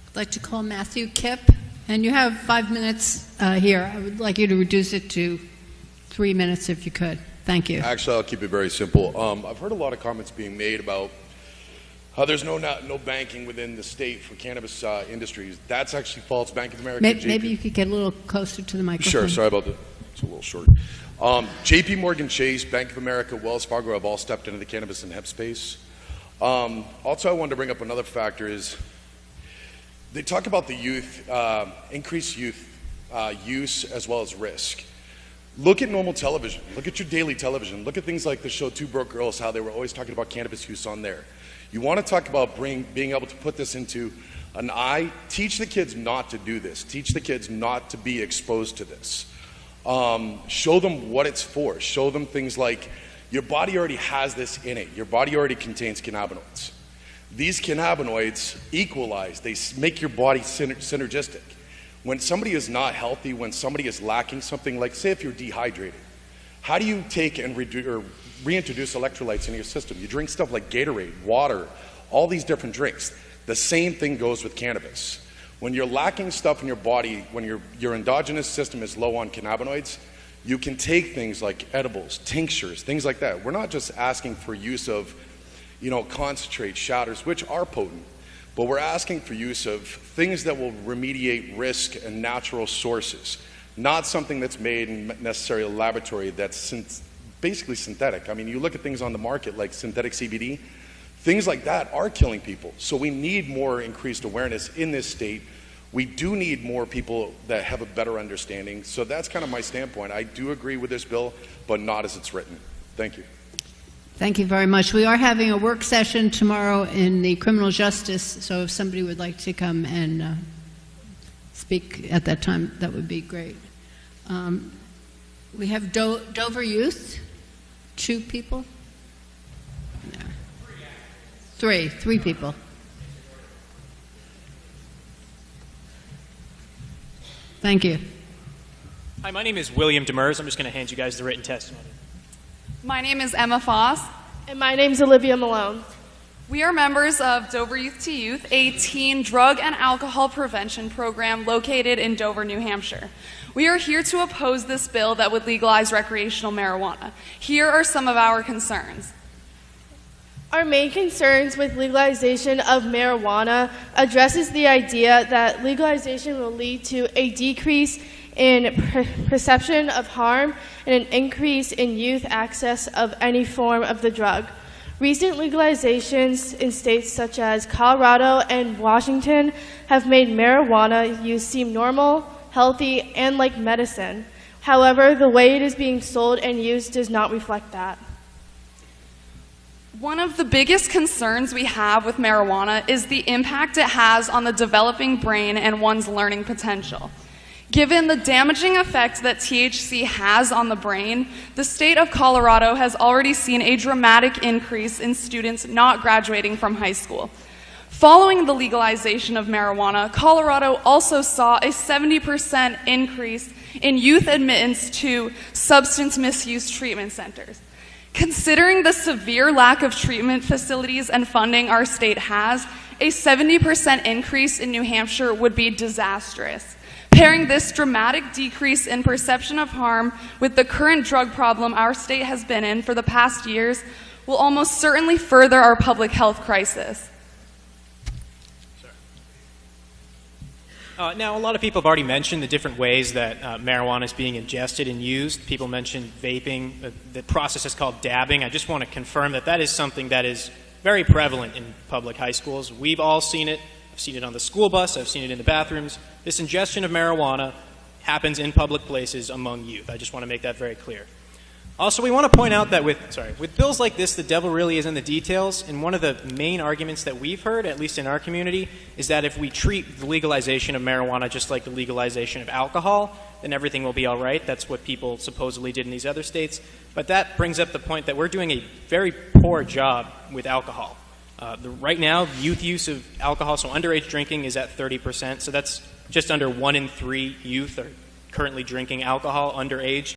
S1: I'd like to call Matthew Kipp, and you have 5 minutes here. I would like you to reduce it to 3 minutes if you could. Thank you.
S13: Actually, I'll keep it very simple. I've heard a lot of comments being made about how there's no banking within the state for cannabis industries. That's actually false. Bank of America.
S1: Maybe you could get a little closer to the microphone.
S13: Sure. Sorry about that. It's a little short. JP Morgan Chase, Bank of America, Wells Fargo have all stepped into the cannabis and hemp space. Also, I wanted to bring up another factor is they talk about the youth, increased youth use as well as risk. Look at normal television. Look at your daily television. Look at things like the show Two Broke Girls, how they were always talking about cannabis use on there. You want to talk about being able to put this into an eye? Teach the kids not to do this. Teach the kids not to be exposed to this. Show them what it's for. Show them things like your body already has this in it. Your body already contains cannabinoids. These cannabinoids equalize. They make your body synergistic. When somebody is not healthy, when somebody is lacking something, like say if you're dehydrated, how do you take and reintroduce electrolytes into your system? You drink stuff like Gatorade, water, all these different drinks. The same thing goes with cannabis. When you're lacking stuff in your body, when your endogenous system is low on cannabinoids, you can take things like edibles, tinctures, things like that. We're not just asking for use of, concentrate, shatters, which are potent, but we're asking for use of things that will remediate risk and natural sources, not something that's made in necessarily a laboratory that's basically synthetic. I mean, you look at things on the market like synthetic CBD, things like that are killing people. So we need more increased awareness in this state. We do need more people that have a better understanding. So that's kind of my standpoint. I do agree with this bill, but not as it's written. Thank you.
S1: Thank you very much. We are having a work session tomorrow in the criminal justice, so if somebody would like to come and speak at that time, that would be great. We have Dover Youth, 2 people? No. 3 people. Thank you.
S14: Hi, my name is William Demers. I'm just going to hand you guys the written testimony.
S15: My name is Emma Foss.
S16: And my name's Olivia Malone.
S15: We are members of Dover Youth to Youth, a teen drug and alcohol prevention program located in Dover, New Hampshire. We are here to oppose this bill that would legalize recreational marijuana. Here are some of our concerns.
S16: Our main concerns with legalization of marijuana addresses the idea that legalization will lead to a decrease in perception of harm and an increase in youth access of any form of the drug. Recent legalizations in states such as Colorado and Washington have made marijuana use seem normal, healthy, and like medicine. However, the way it is being sold and used does not reflect that.
S15: One of the biggest concerns we have with marijuana is the impact it has on the developing brain and one's learning potential. Given the damaging effect that THC has on the brain, the state of Colorado has already seen a dramatic increase in students not graduating from high school. Following the legalization of marijuana, Colorado also saw a 70% increase in youth admittance to substance misuse treatment centers. Considering the severe lack of treatment facilities and funding our state has, a 70% increase in New Hampshire would be disastrous. Pairing this dramatic decrease in perception of harm with the current drug problem our state has been in for the past years will almost certainly further our public health crisis.
S14: Now, a lot of people have already mentioned the different ways that marijuana is being ingested and used. People mentioned vaping. The process is called dabbing. I just want to confirm that that is something that is very prevalent in public high schools. We've all seen it. I've seen it on the school bus. I've seen it in the bathrooms. This ingestion of marijuana happens in public places among youth. I just want to make that very clear. Also, we want to point out that with bills like this, the devil really is in the details. And one of the main arguments that we've heard, at least in our community, is that if we treat the legalization of marijuana just like the legalization of alcohol, then everything will be all right. That's what people supposedly did in these other states. But that brings up the point that we're doing a very poor job with alcohol. Right now, youth use of alcohol, so underage drinking, is at 30%. So that's just under 1 in 3 youth are currently drinking alcohol underage.